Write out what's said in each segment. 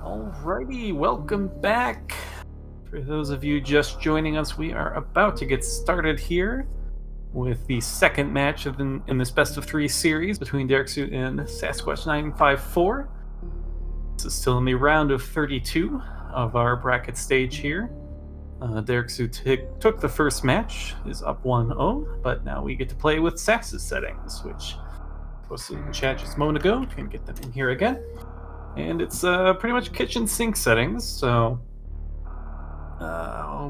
Alrighty, welcome back. For those of you just joining us, we are about to get started here with the second match in this best of three series between Derxu and Sasquatch954. This is still in the round of 32 of our bracket stage here. Derxu took the first match, is up 1-0, but now we get to play with Sass's settings, which I posted in chat just a moment ago. Can get them in here again. And it's pretty much kitchen sink settings, so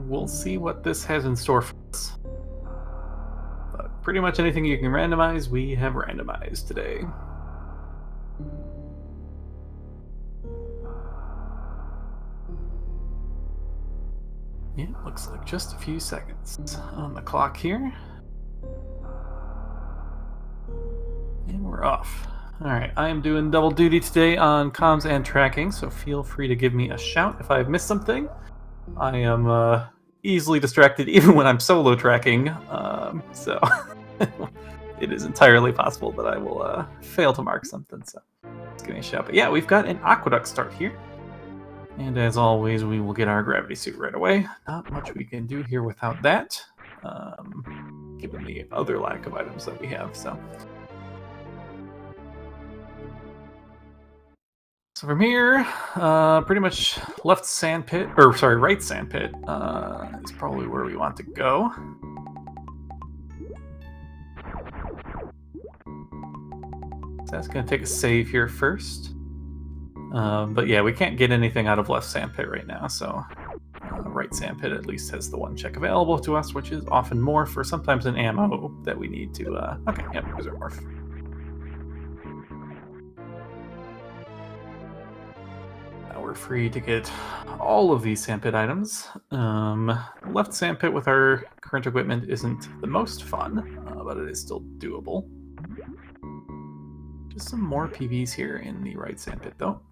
we'll see what this has in store for us. But pretty much anything you can randomize, we have randomized today. Yeah, looks like just a few seconds on the clock here. And we're off. Alright, I am doing double duty today on comms and tracking, so feel free to give me a shout if I've missed something. I am easily distracted even when I'm solo tracking, so it is entirely possible that I will fail to mark something, so just give me a shout. But yeah, we've got an aqueduct start here. And as always, we will get our gravity suit right away. Not much we can do here without that, given the other lack of items that we have, so... So from here, pretty much right sandpit is probably where we want to go. So that's going to take a save here first. But yeah, we can't get anything out of left sandpit right now, so right sandpit at least has the one check available to us, which is often more for sometimes an ammo that we need to... okay, yeah, reserve morph. We're free to get all of these sandpit items. Left sandpit with our current equipment isn't the most fun, but it is still doable. Just some more PVs here in the right sandpit, though.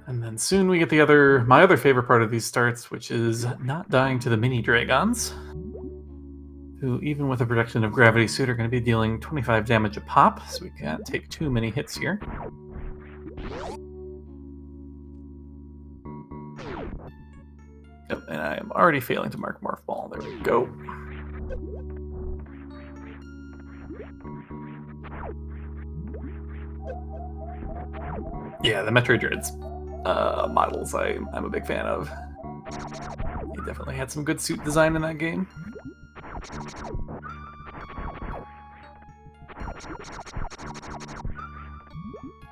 And then soon we get my other favorite part of these starts, which is not dying to the mini dragons, who, even with a production of gravity suit, are going to be dealing 25 damage a pop, so we can't take too many hits here. Yep, and I am already failing to mark Morph Ball. There we go. Yeah, the Metroid Dreads models I'm a big fan of. He definitely had some good suit design in that game.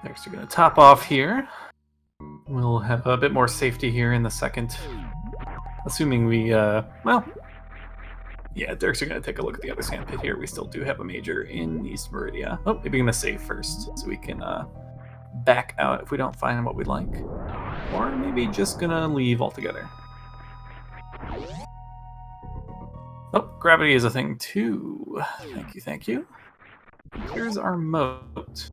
Next, we're going to top off here. We'll have a bit more safety here in the second. Assuming we, well... Yeah, Derxu are going to take a look at the other sandpit here. We still do have a major in East Meridia. Oh, maybe going to save first, so we can back out if we don't find what we'd like. Or maybe just going to leave altogether. Oh, gravity is a thing too. Thank you. Here's our moat.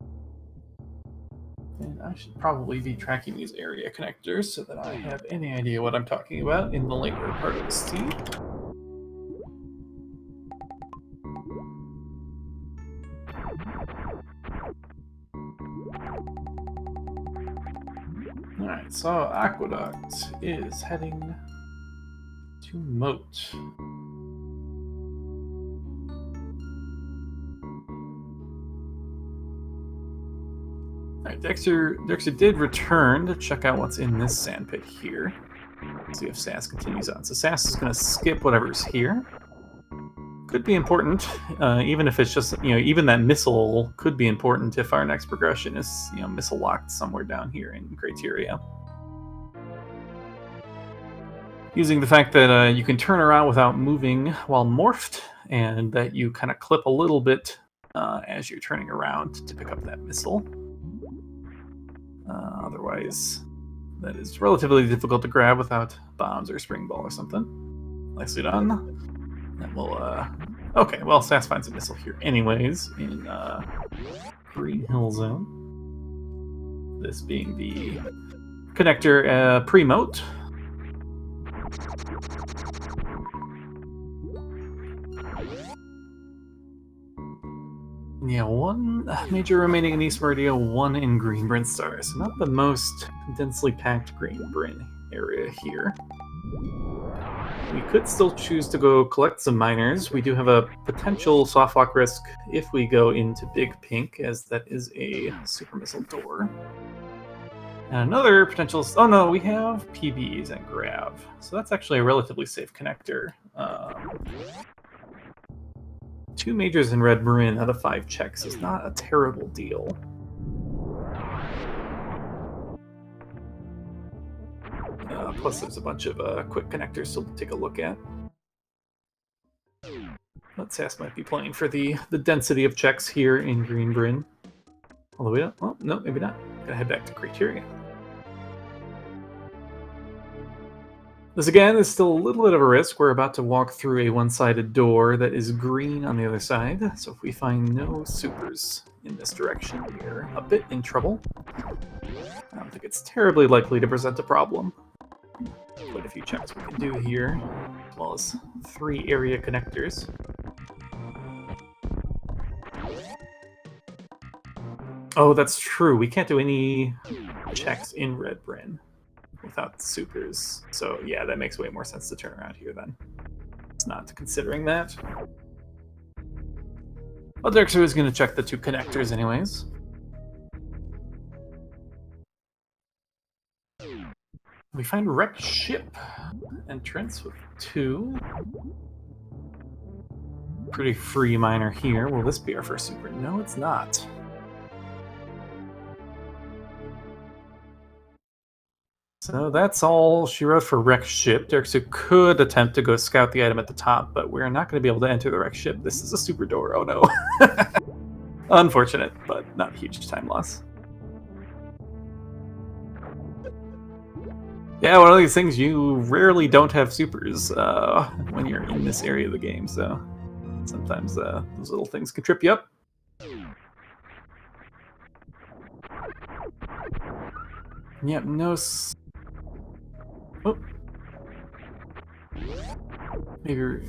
And I should probably be tracking these area connectors so that I have any idea what I'm talking about in the later part of the steed. Alright, so Aqueduct is heading to Moat. Alright, Derxu did return to check out what's in this sandpit here. See if Sass continues on. So Sass is going to skip whatever's here. Could be important, even if it's just, even that missile could be important if our next progression is, missile locked somewhere down here in Criteria. Using the fact that you can turn around without moving while morphed, and that you kind of clip a little bit as you're turning around to pick up that missile. Otherwise, that is relatively difficult to grab without bombs or spring ball or something. Nicely done. That will, okay, well, Sass finds a missile here anyways, in Green Hill Zone. This being the connector pre-moat. Yeah, one major remaining in East Meridia, one in Green Bryn Star. So not the most densely packed Green Bryn area here. We could still choose to go collect some miners. We do have a potential soft lock risk if we go into Big Pink, as that is a super missile door. And another potential... Oh no, we have PBs and Grav. So that's actually a relatively safe connector. 2 majors in Red Marin out of 5 checks is not a terrible deal. Plus there's a bunch of quick connectors to take a look at. But Sass might be playing for the density of checks here in Green Bryn. Although we don't... Well, no, maybe not. Gotta head back to Criteria. This again is still a little bit of a risk. We're about to walk through a one-sided door that is green on the other side. So if we find no supers in this direction, we're a bit in trouble. I don't think it's terribly likely to present a problem. Quite a few checks we can do here, as well as 3 area connectors. Oh, that's true. We can't do any checks in Red Bryn without supers. So yeah, that makes way more sense to turn around here then. It's not considering that. Well, Derxu is going to check the 2 connectors anyways. We find wrecked ship. Entrance with 2. Pretty free miner here. Will this be our first super? No, it's not. So that's all she wrote for wrecked ship. Derxu could attempt to go scout the item at the top, but we're not going to be able to enter the wrecked ship. This is a super door. Oh no. Unfortunate, but not a huge time loss. Yeah, one of these things, you rarely don't have supers when you're in this area of the game, so sometimes those little things can trip you up. Yep, no... Oh. Maybe...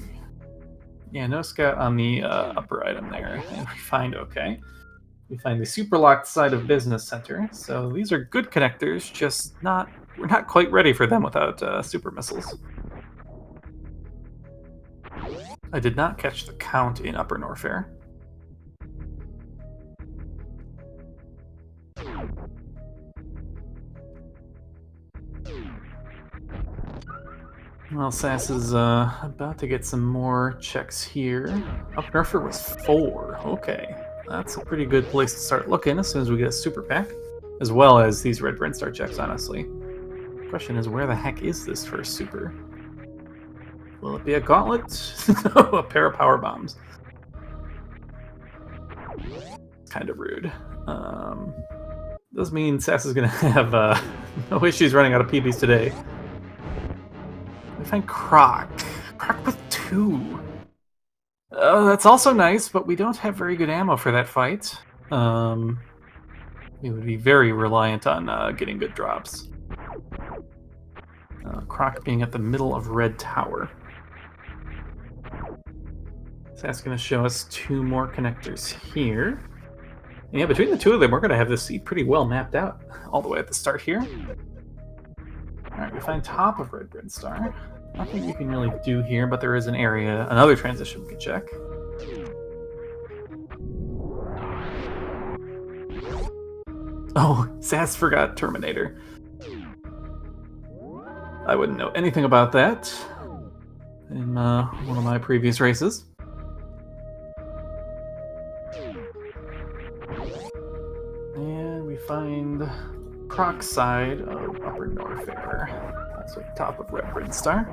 Yeah, no scout on the upper item there. And we find, okay. We find the super locked side of Business Center, so these are good connectors, just not... We're not quite ready for them without super missiles. I did not catch the count in Upper Norfair. Well, Sass is about to get some more checks here. Upper Norfair was 4. Okay, that's a pretty good place to start looking as soon as we get a super pack. As well as these Red Bryn Star checks, honestly. Question is, where the heck is this first super? Will it be a gauntlet? No, a pair of power bombs. Kind of rude. Does mean Sass is going to have no issues running out of PBs today. We find Croc. Croc with 2. That's also nice, but we don't have very good ammo for that fight. We would be very reliant on getting good drops. Croc being at the middle of Red Tower. So that's going to show us 2 more connectors here. And yeah, between the 2 of them, we're going to have this pretty well mapped out all the way at the start here. Alright, we find top of Red Bryn Star. Nothing we can really do here, but there is an area, another transition we can check. Oh, Sass forgot Terminator. I wouldn't know anything about that in one of my previous races. And we find Croc side of Upper Norfair. Also top of Red Bryn Star.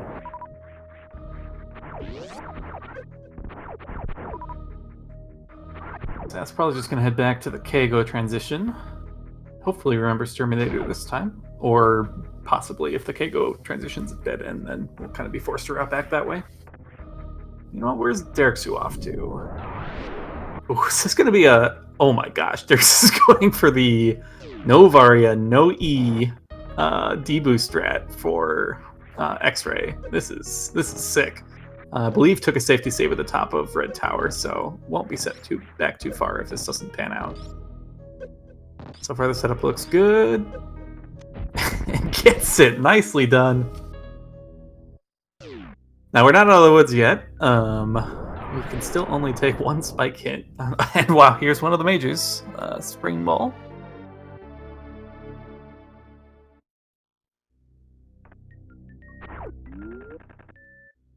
So that's probably just going to head back to the Kago transition. Hopefully remembers Terminator this time. Or possibly if the Kago transition's a dead end, then we'll kind of be forced to route back that way. You know what? Where's Derxu off to? Oh, is this going to be a... Oh my gosh, Derxu is going for the no Varia, no E deboost strat for X-Ray. This is sick. I believe took a safety save at the top of Red Tower, so won't be set back too far if this doesn't pan out. So far the setup looks good. And gets it. Nicely done. Now we're not out of the woods yet. We can still only take one spike hit. And wow, here's one of the majors. Spring Ball.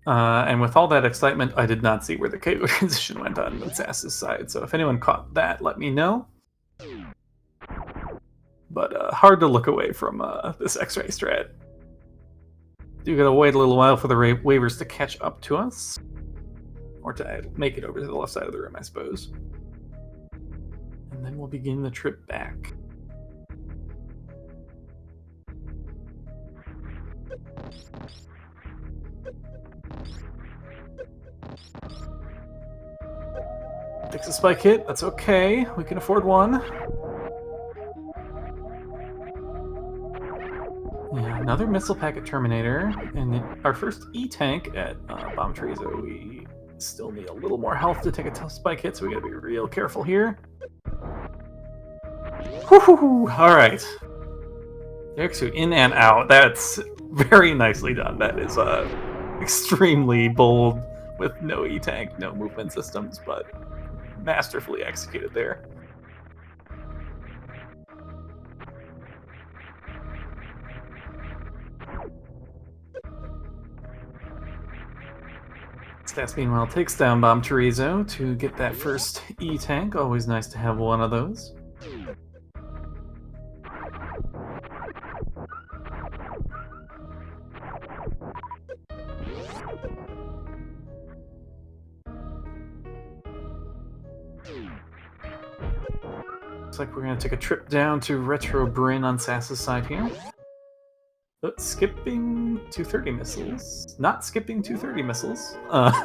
And with all that excitement, I did not see where the KO transition went on Sass's side. So if anyone caught that, let me know. But hard to look away from this X-ray strat. Do gotta wait a little while for the waivers to catch up to us. Or to make it over to the left side of the room, I suppose. And then we'll begin the trip back. Takes a spike hit, that's okay. We can afford one. Yeah, another missile packet Terminator, and our first E-tank at Bomb Choozo. We still need a little more health to take a tough spike hit, so we gotta be real careful here. Woohoo! Alright. Derxu in and out. That's very nicely done. That is extremely bold with no E-tank, no movement systems, but masterfully executed there. Stats meanwhile takes down Bomb Choozo to get that first E-tank. Always nice to have one of those. Looks like we're going to take a trip down to Retro Bryn on Sass's side here. But skipping 230 missiles. Not skipping 230 missiles. Well,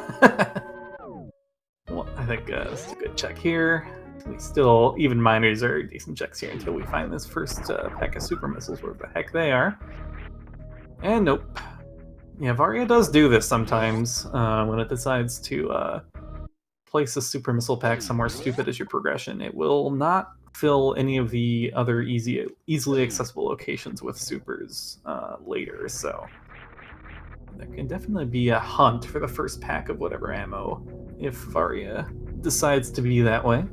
I think that's a good check here. We still, even minors are decent checks here until we find this first pack of super missiles, wherever the heck they are. And nope. Yeah, Varia does do this sometimes when it decides to place a super missile pack somewhere stupid as your progression. It will not fill any of the other easily accessible locations with supers later, so there can definitely be a hunt for the first pack of whatever ammo if Varia decides to be that way.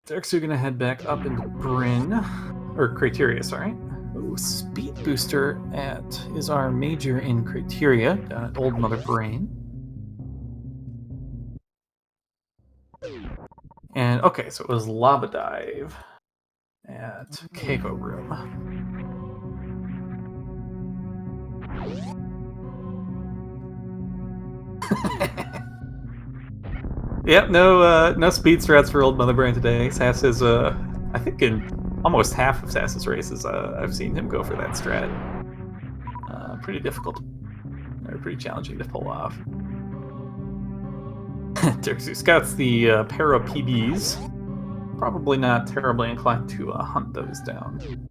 Derxu gonna head back up into Bryn, or Criteria, sorry. Ooh, Speed Booster is our major in Criteria, down at Old Mother Brain. And okay, so it was Lava Dive at Keiko Room. Yep, no speed strats for Old Mother Brain today. Sass is, I think in almost half of Sass's races, I've seen him go for that strat. Pretty difficult, or pretty challenging to pull off. Derxu scouts the Para PBs. Probably not terribly inclined to hunt those down.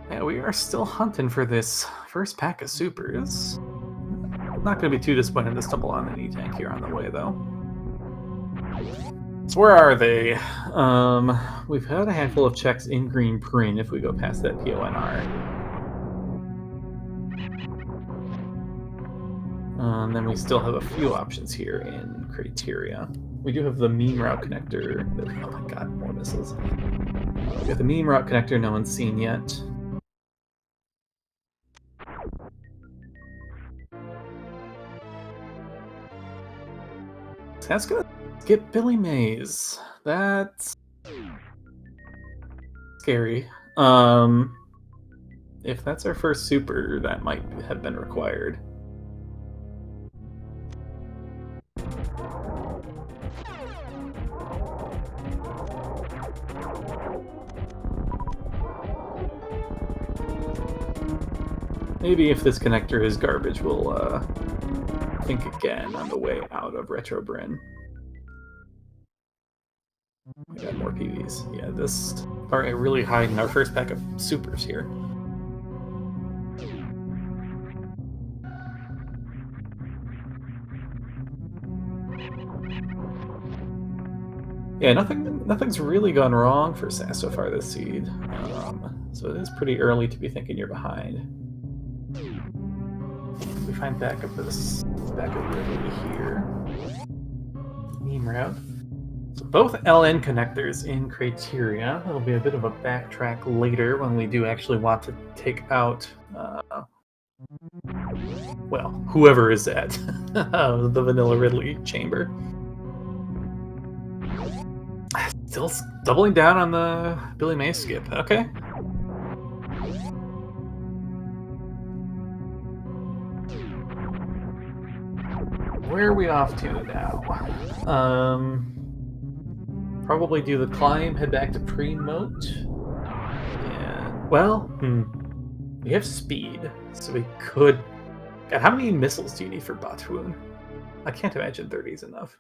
Yeah, we are still hunting for this first pack of supers. Not going to be too disappointed to stumble on an E-tank here on the way, though. So where are they? We've had a handful of checks in Green Preen if we go past that PONR. Then we still have a few options here in Criteria. We do have the Meme Route Connector. Oh my god, more missiles. We have the Meme Route Connector no one's seen yet. That's gonna skip Billy Mays. That's scary. If that's our first super, that might have been required. Maybe if this connector is garbage, we'll think again on the way out of Retro Bryn. more PVs. Yeah, this are really hiding our first pack of supers here. Yeah, nothing's really gone wrong for Sass so far this seed. So it is pretty early to be thinking you're behind. We find backup Ridley here. Meme route. So both LN connectors in criteria. That'll be a bit of a backtrack later when we do actually want to take out, well, whoever is at the Vanilla Ridley chamber. Still doubling down on the Billy Mays skip. Okay. Where are we off to now? Probably do the climb, head back to pre-moat. And, well, we have speed, so we could... God, how many missiles do you need for Batoon? I can't imagine 30 is enough.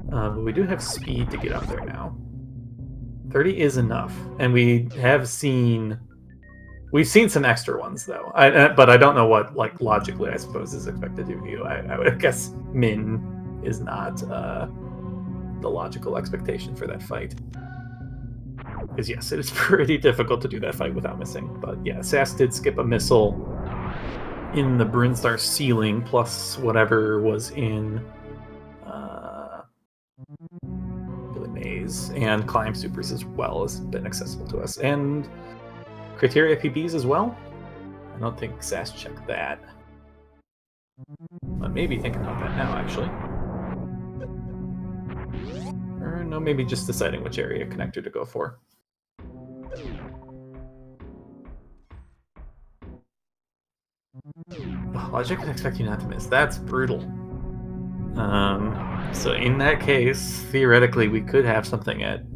But we do have speed to get up there now. 30 is enough, and we have seen... We've seen some extra ones, though. But I don't know what, like, logically, I suppose, is expected of you. I would guess Min is not the logical expectation for that fight. Because, yes, it is pretty difficult to do that fight without missing. But, yeah, Sass did skip a missile in the Brinstar ceiling, plus whatever was in Billy Mays, and Climb Supers as well has been accessible to us. And Criteria PBs as well? I don't think Sass checked that. I may be thinking about that now, actually. Or no, maybe just deciding which area connector to go for. Oh, Logic can expect you not to miss. That's brutal. So in that case, theoretically, we could have something at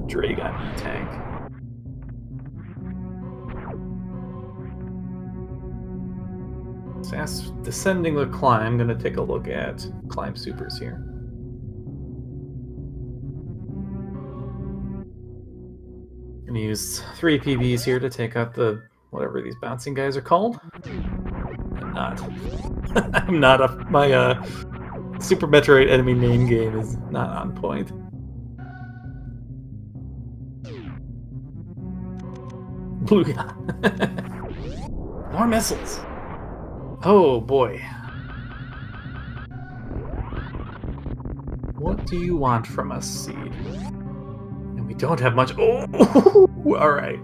Dragon E-Tank. Sass descending the climb. I'm going to take a look at Climb Supers here. Going to use 3 PBs here to take out the whatever these bouncing guys are called. I'm not. I'm not. My Super Metroid enemy main game is not on point. Booyah. More missiles. Oh boy. What do you want from us, Seed? And we don't have much. Oh, alright.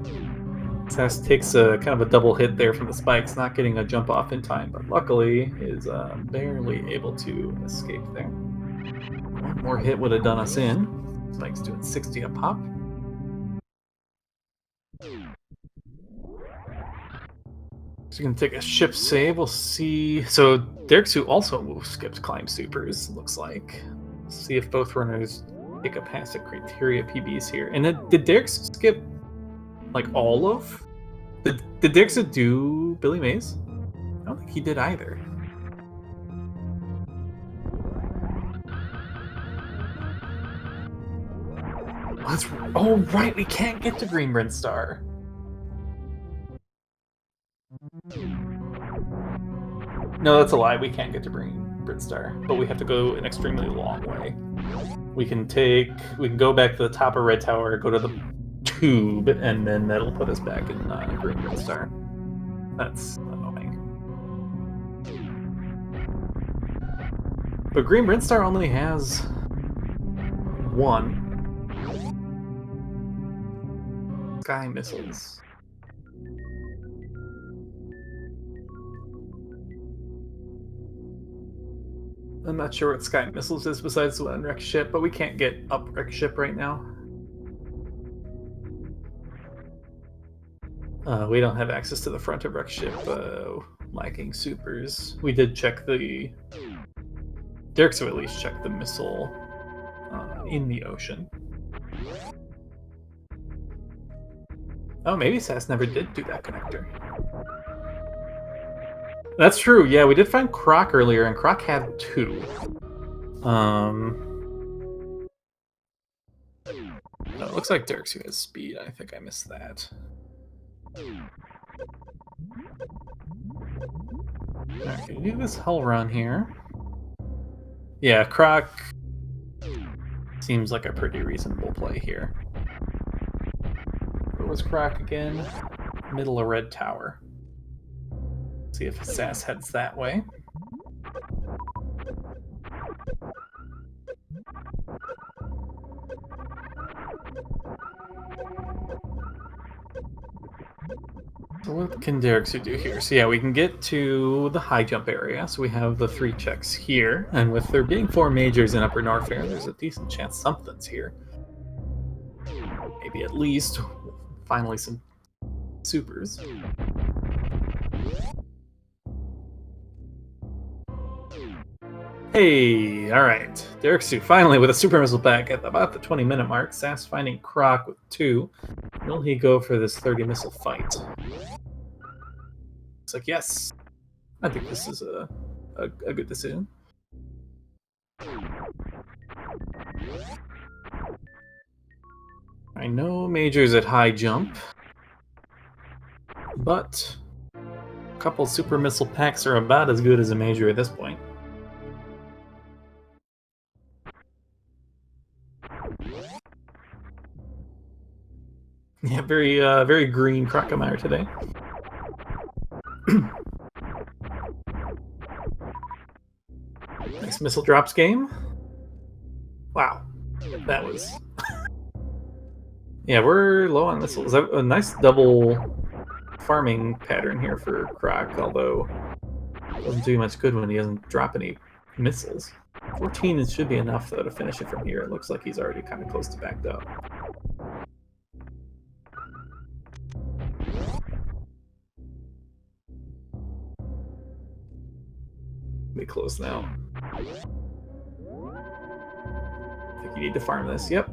Sass takes a kind of a double hit there from the spikes, not getting a jump off in time, but luckily is barely able to escape there. One more hit would have done us in. Spike's doing 60 a pop. So you can take a ship save. We'll see. So Derxu also skipped Climb Supers, looks like. Let's see if both runners pick up past the criteria PBs here. And then did Derxu skip like all of? Did Derxu do Billy Mays? I don't think he did either. Oh right, we can't get to Green Brinstar. No, that's a lie. We can't get to Brinstar, but we have to go an extremely long way. We can go back to the top of Red Tower, go to the tube, and then that'll put us back in Green Brinstar. That's annoying. But Green Brinstar only has 1 Sky Missiles. I'm not sure what Sky Missiles is besides the Unwrecked Ship, but we can't get up Wrecked Ship right now. We don't have access to the front of Wrecked Ship, lacking supers. We did check the... Derxu at least checked the missile in the ocean. Oh, maybe Sass never did do that connector. That's true. Yeah, we did find Croc earlier, and Croc had 2. No, it looks like Derxu has speed. I think I missed that. Alright, can we do this hull run here? Yeah, Croc seems like a pretty reasonable play here. Where was Croc again? Middle of Red Tower. See if Sass heads that way. So what can Derxu do here? So yeah, we can get to the high jump area. So we have the 3 checks here, and with there being 4 majors in Upper Norfair, there's a decent chance something's here. Maybe at least finally some supers. Hey, alright. Derxu finally with a super missile back at about the 20-minute mark. Sass finding Croc with 2. Will he go for this 30 missile fight? It's like, yes. I think this is a good decision. I know majors at high jump, but a couple super missile packs are about as good as a major at this point. Yeah, very green Crocomire today. Nice missile drops game. Wow, that was... Yeah, we're low on missiles. A nice double farming pattern here for Croc, although it doesn't do much good when he doesn't drop any missiles. 14 should be enough, though, to finish it from here. It looks like he's already kind of close to backed up. Be close now. I think you need to farm this. Yep.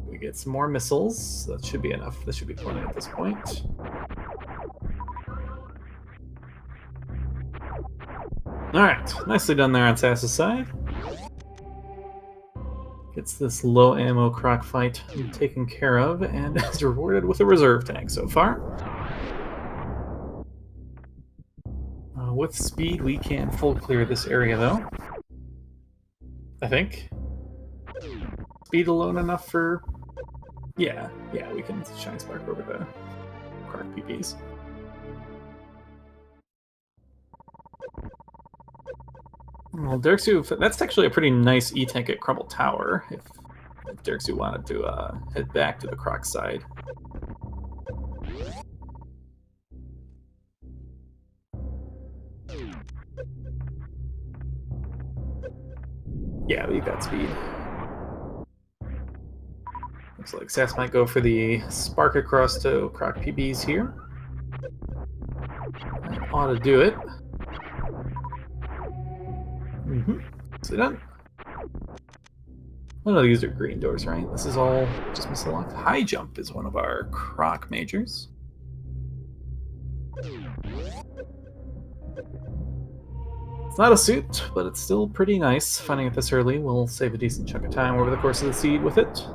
We get some more missiles. That should be enough. This should be plenty at this point. Alright, nicely done there on Sass's side. Gets this low ammo Croc fight taken care of, and is rewarded with a reserve tank so far. With speed, we can full clear this area, though. I think. Speed alone enough for... Yeah, we can Shine Spark over the Croc PPs. Well, Derxu, that's actually a pretty nice E-tank at Crumble Tower, if Derxu wanted to head back to the Croc side. Yeah, we've got speed. Looks like Sass might go for the Spark across to Croc PBs here. That ought to do it. So done. None of these are green doors, right? This is all just missile locked. High jump is one of our Croc majors. It's not a suit, but it's still pretty nice. Finding it this early will save a decent chunk of time over the course of the seed with it.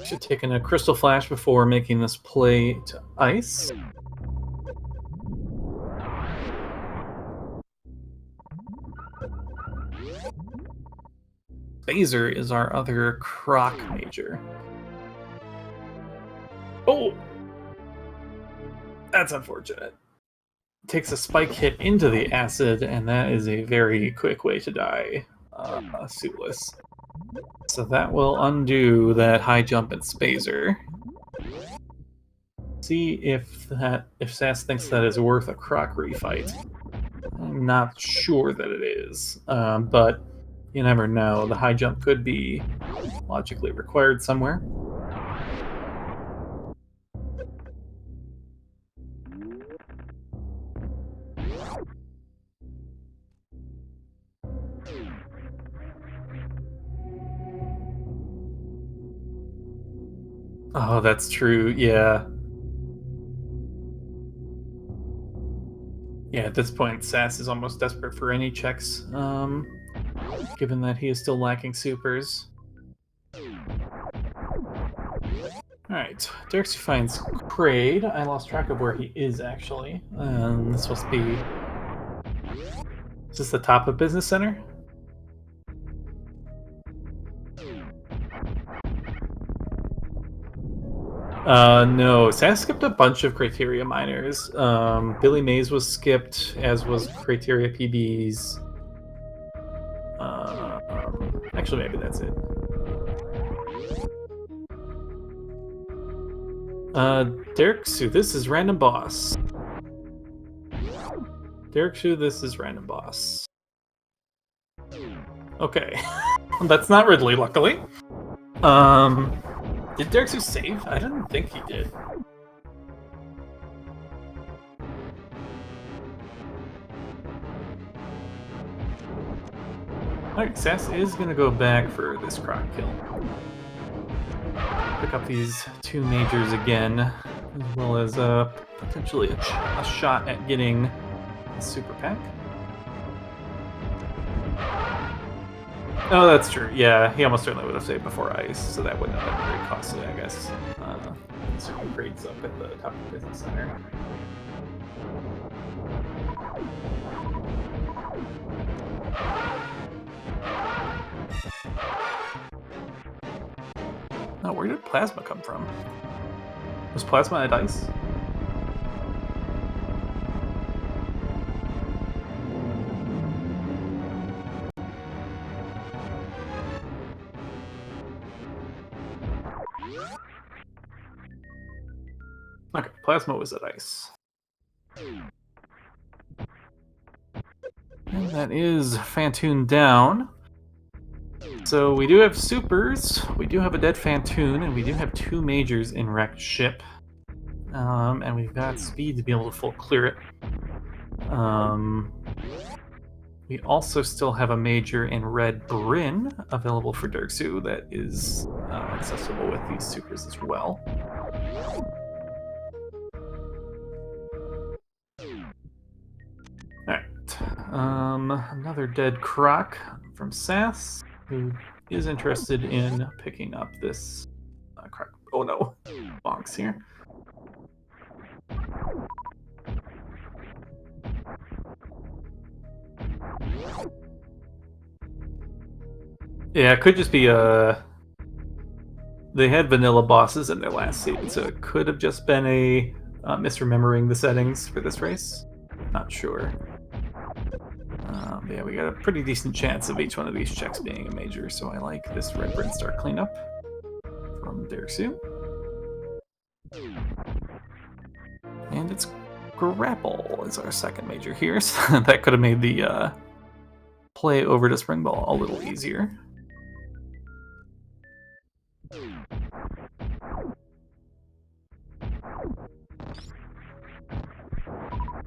Should take in a Crystal Flash before making this play to ice. Phaser is our other Croc major. Oh! That's unfortunate. Takes a spike hit into the acid, and that is a very quick way to die, suitless. So that will undo that high jump and Spazer. See if Sass thinks that is worth a Croc refight. I'm not sure that it is, but you never know. The high jump could be logically required somewhere. Oh, that's true. Yeah. Yeah, at this point, Sass is almost desperate for any checks, given that he is still lacking supers. Alright, Derxu finds Kraid. I lost track of where he is, actually. This supposed to be... Is this the top of Business Center? No. Sass skipped a bunch of Criteria Miners. Billy Mays was skipped, as was Criteria PBs. Actually, maybe that's it. Derxu, this is Random Boss. Derxu, this is Random Boss. Okay. That's not Ridley, luckily. Did Derxu save? I didn't think he did. Alright, Sass is gonna go back for this croc kill. Pick up these 2 majors again, as well as potentially a shot at getting a super pack. Oh, that's true. Yeah, he almost certainly would have saved before ice, so that wouldn't have been very costly, I guess. So he grades up at the top of the Business Center. Oh, where did Plasma come from? Was Plasma at ice? Okay, Plasma was at ice. And that is Fantoon down. So we do have supers, we do have a dead Fantoon, and we do have 2 majors in wrecked ship. And we've got speed to be able to full clear it. We also still have a major in red Bryn available for Derxu that is accessible with these supers as well. Alright. Another dead croc from Sass, who is interested in picking up this croc. Oh no, bonks here. Yeah, it could just be they had vanilla bosses in their last season, so it could have just been a misremembering the settings for this race. Not sure. Yeah, we got a pretty decent chance of each one of these checks being a major, so I like this red Bryn Star cleanup from Derxu. And it's Grapple is our second major here, so that could have made the play over to Spring Ball a little easier.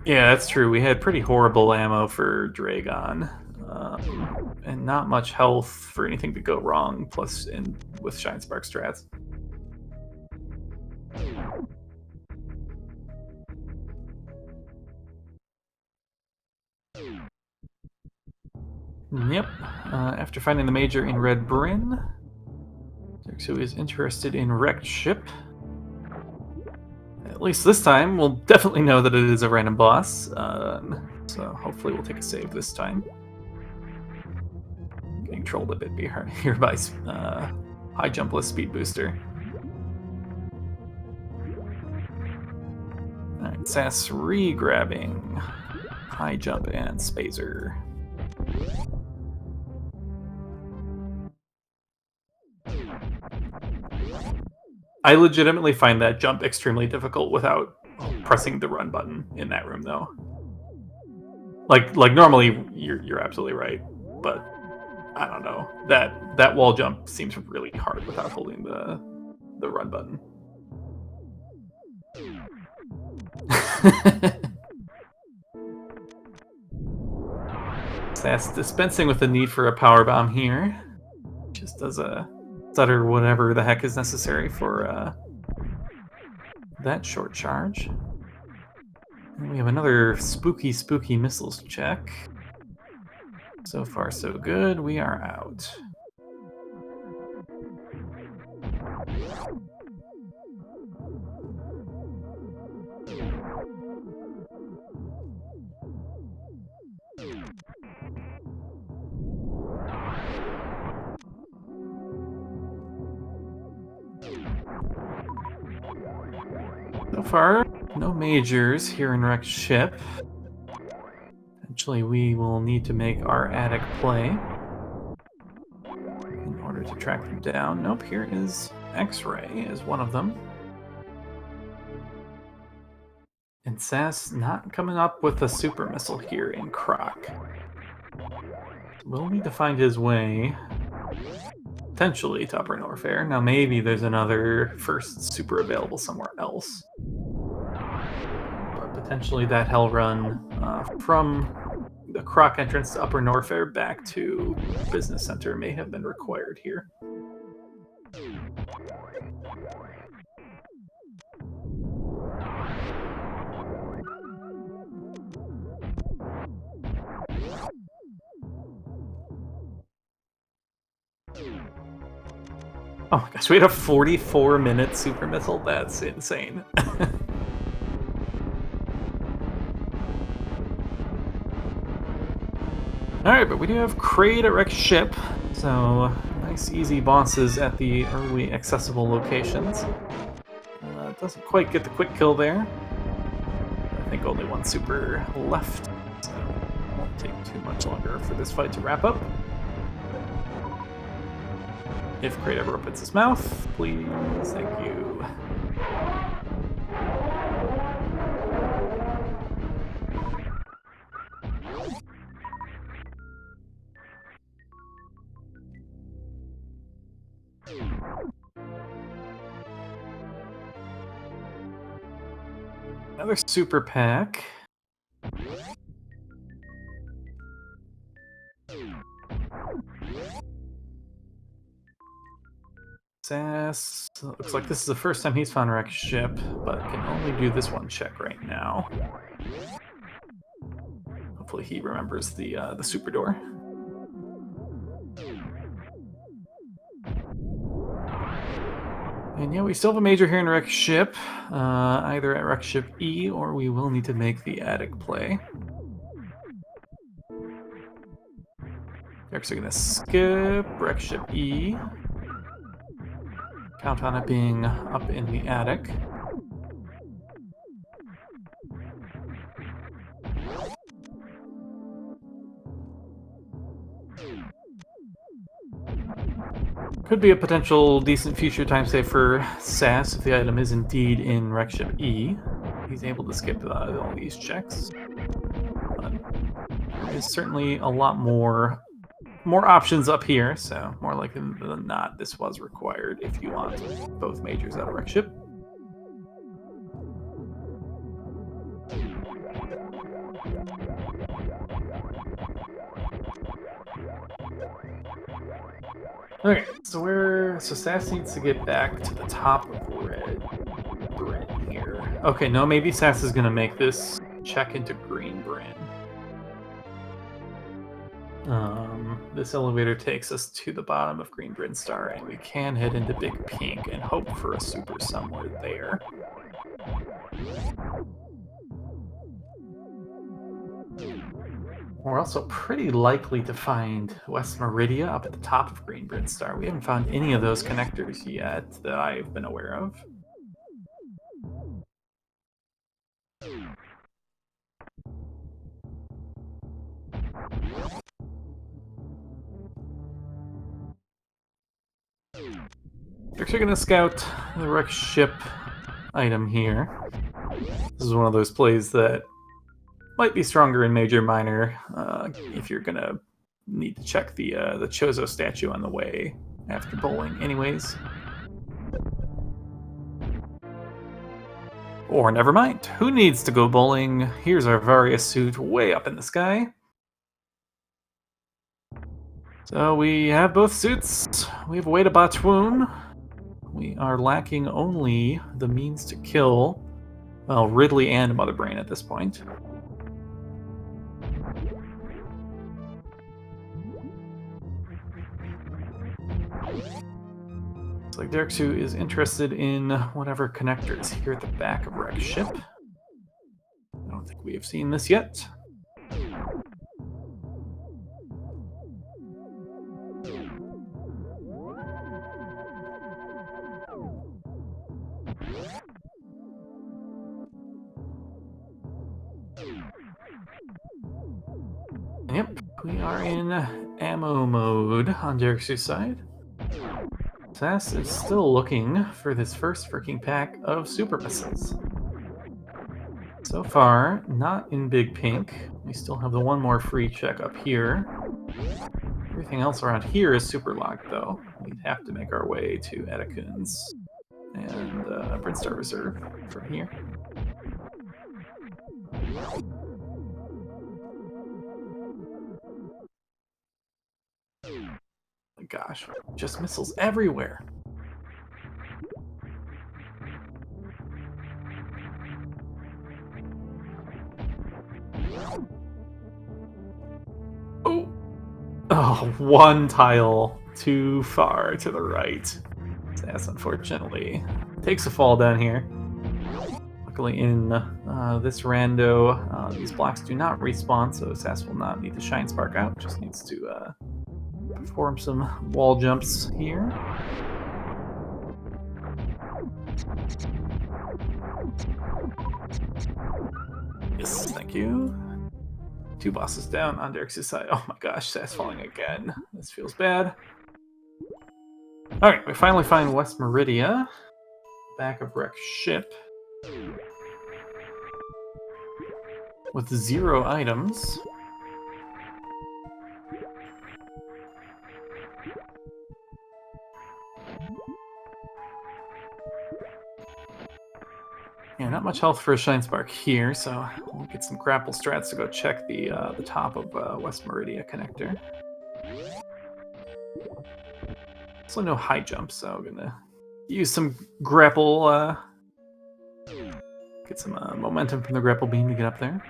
Yeah, that's true. We had pretty horrible ammo for Dragon, and not much health for anything to go wrong, plus with Shine Spark strats. Yep. After finding the major in red Bryn, Derxu is interested in wrecked ship. At least this time, we'll definitely know that it is a random boss, so hopefully we'll take a save this time. Getting trolled a bit here by high jumpless speed booster. Alright, Sass re-grabbing high jump and Spazer. I legitimately find that jump extremely difficult without pressing the run button in that room, though. Like normally you're absolutely right, but I don't know. That wall jump seems really hard without holding the run button. Sass dispensing with the need for a power bomb here. Just does a stutter whatever the heck is necessary for that short charge. And we have another spooky missiles check. So far, so good. We are out. So far, no majors here in Rex ship. Eventually, we will need to make our attic play in order to track them down. Nope, here is X-Ray as one of them. And Sass not coming up with a super missile here in Croc. We'll need to find his way, potentially, to Upper Norfair. Now maybe there's another first super available somewhere else. But potentially that hell run from the Croc entrance to Upper Norfair back to Business Center may have been required here. Oh my gosh, we had a 44-minute super missile? That's insane. Alright, but we do have Kraid at Rex ship, so nice easy bosses at the early accessible locations. Doesn't quite get the quick kill there. I think only one super left, so it won't take too much longer for this fight to wrap up. If Kraid ever opens his mouth, please, thank you. Another super pack. Sass. Looks like this is the first time he's found Rex ship, but can only do this one check right now. Hopefully he remembers the super door. And yeah, we still have a major here in Rex ship, either at Rex ship E, or we will need to make the attic play. Derxu gonna skip Rex ship E. Count on it being up in the attic. Could be a potential decent future time save for Sass if the item is indeed in Rex ship E. He's able to skip all these checks. But there is certainly a lot more options up here, so more likely than not, this was required if you want both majors out of Rex ship. Okay, so Sass needs to get back to the top of red here. Okay, no, maybe Sass is gonna make this check into green Bryn. This elevator takes us to the bottom of Green Bryn Star, and we can head into Big Pink and hope for a super somewhere there. We're also pretty likely to find West Meridia up at the top of Green Bryn Star. We haven't found any of those connectors yet that I've been aware of. We're actually going to scout the Rex ship item here. This is one of those plays that might be stronger in Major Minor if you're going to need to check the Choozo statue on the way after bowling anyways. Or never mind. Who needs to go bowling? Here's our Varia suit way up in the sky. So we have both suits. We have a way to Batwoon. we are lacking only the means to kill, well, Ridley and Mother Brain at this point. Looks like Derxu is interested in whatever connector is here at the back of Wreck's ship. I don't think we have seen this yet. Yep, we are in ammo mode on Derxu's side. Sass is still looking for this first freaking pack of super missiles. So far, not in big pink. We still have the one more free check up here. Everything else around here is super locked, though. We'd have to make our way to Etikun's and Brinstar Reserve from here. My gosh, just missiles everywhere. Oh, one tile too far to the right. Sass, unfortunately, takes a fall down here. Luckily, in this rando, these blocks do not respawn, so Sass will not need to Shine Spark out. Just needs to perform some wall jumps here. Yes, thank you. 2 bosses down on Derx's side. Oh my gosh, Sass falling again. This feels bad. Alright, we finally find West Meridia. Back of Wreck's ship. With 0 items. Yeah, not much health for a Shine Spark here, so we'll get some grapple strats to go check the top of West Meridia connector. Also no high jump, so I'm gonna use some grapple, get some momentum from the grapple beam to get up there.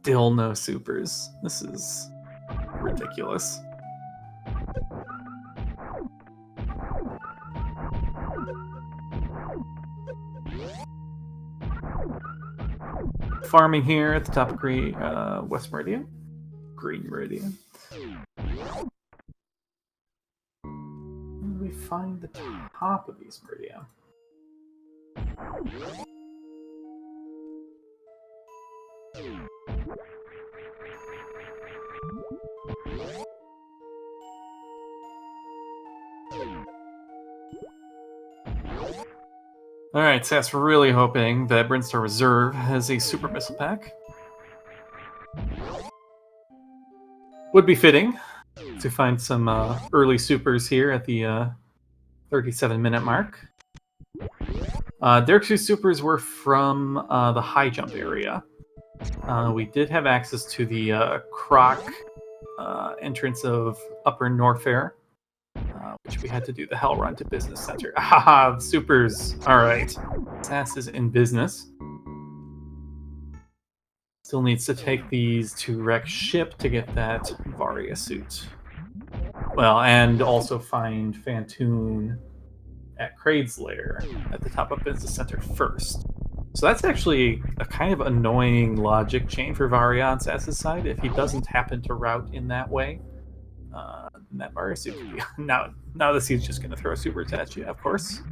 Still no supers. This is ridiculous. Farming here at the top of West Meridian. Green Meridian. Where do we find the top of these Meridian? Alright, Sass, we're really hoping that Brinstar Reserve has a super missile pack. Would be fitting to find some early supers here at the 37-minute mark. Derxu's supers were from the high jump area. We did have access to the Croc entrance of Upper Norfair, which we had to do the hell run to Business Center. Haha, supers. Alright. Sass is in business. Still needs to take these to Wreck's ship to get that Varia suit. Well, and also find Fantoon at Kraid's lair at the top of Business Center first. So that's actually a kind of annoying logic chain for Varia on Sass's side. If he doesn't happen to route in that way, that Varia suit could be... Now this he's just going to throw a super at you, of course.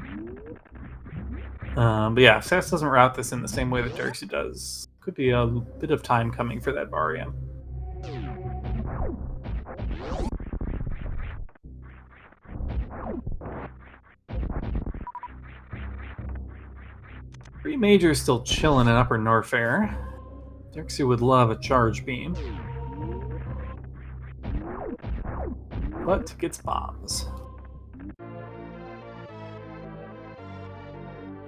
But yeah, if Sass doesn't route this in the same way that Derxu does, could be a bit of time coming for that Varia. Three Major's still chilling in Upper Norfair. Derxu would love a charge beam. But gets bombs.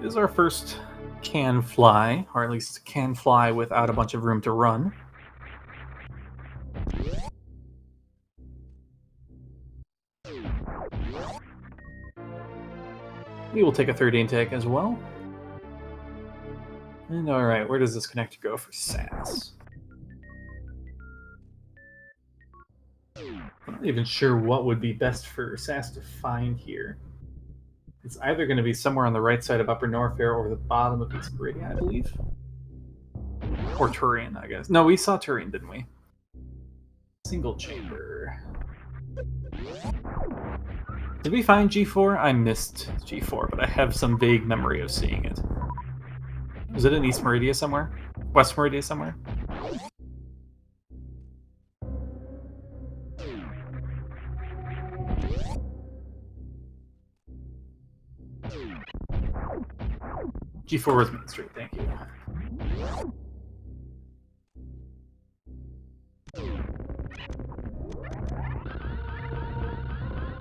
This is our first can fly, or at least can fly without a bunch of room to run. We will take a third intake as well. And alright, where does this connector go for SAS? I'm not even sure what would be best for SAS to find here. It's either going to be somewhere on the right side of Upper Norfair or the bottom of East Meridian, I believe. Or Turin, I guess. No, we saw Turin, didn't we? Single chamber. Did we find G4? I missed G4, but I have some vague memory of seeing it. Was it in East Meridia somewhere? West Meridia somewhere? G4 was Main Street, thank you.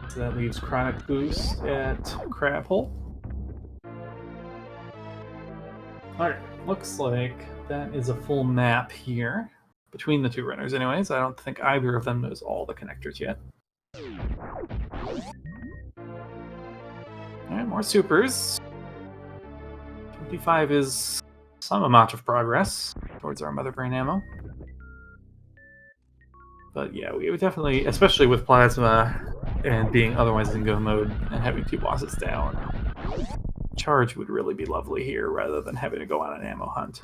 So that leaves Chronic Boost at Crab Hole. Alright, looks like that is a full map here. Between the two runners anyways. I don't think either of them knows all the connectors yet. Alright, more supers. 25 is some amount of progress towards our Mother Brain ammo. But yeah, we would definitely, especially with Plasma and being otherwise in go mode and having two bosses down, charge would really be lovely here rather than having to go on an ammo hunt.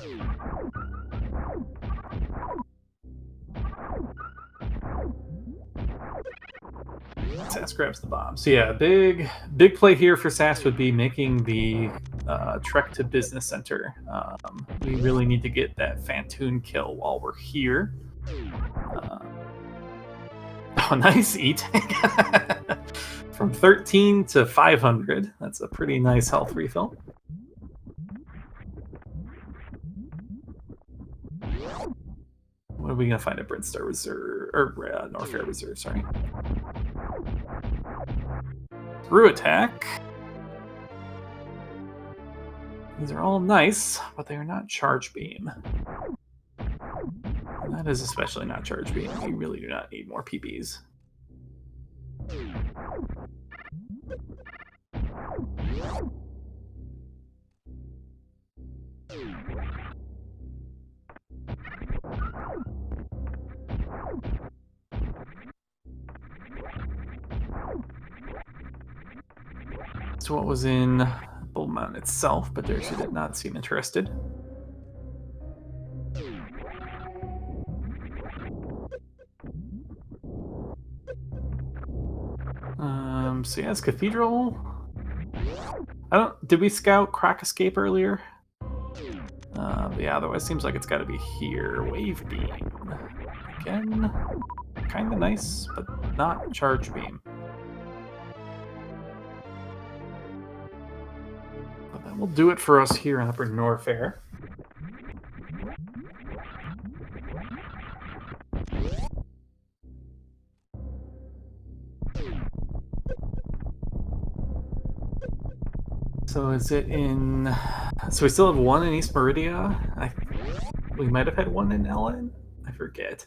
SAS grabs the bomb. So yeah, big play here for SAS would be making the trek to Business Center. We really need to get that Fantoon kill while we're here. Oh, nice E-tank. From 13 to 500. That's a pretty nice health refill. What are we going to find at Brinstar Reserve? Or Norfair Reserve, sorry. Through attack. These are all nice, but they are not charge beam. And that is especially not charge beam. We really do not need more PBs. So what was in Bull Mountain itself, but Derxu did not seem interested. So yeah, it's Cathedral. Did we scout Crack Escape earlier? Yeah, otherwise seems like it's got to be here. Wave Beam. Again, kind of nice, but not Charge Beam. But that will do it for us here in Upper Norfair. So is it in... So we still have one in East Meridia? We might have had one in Ellen? I forget.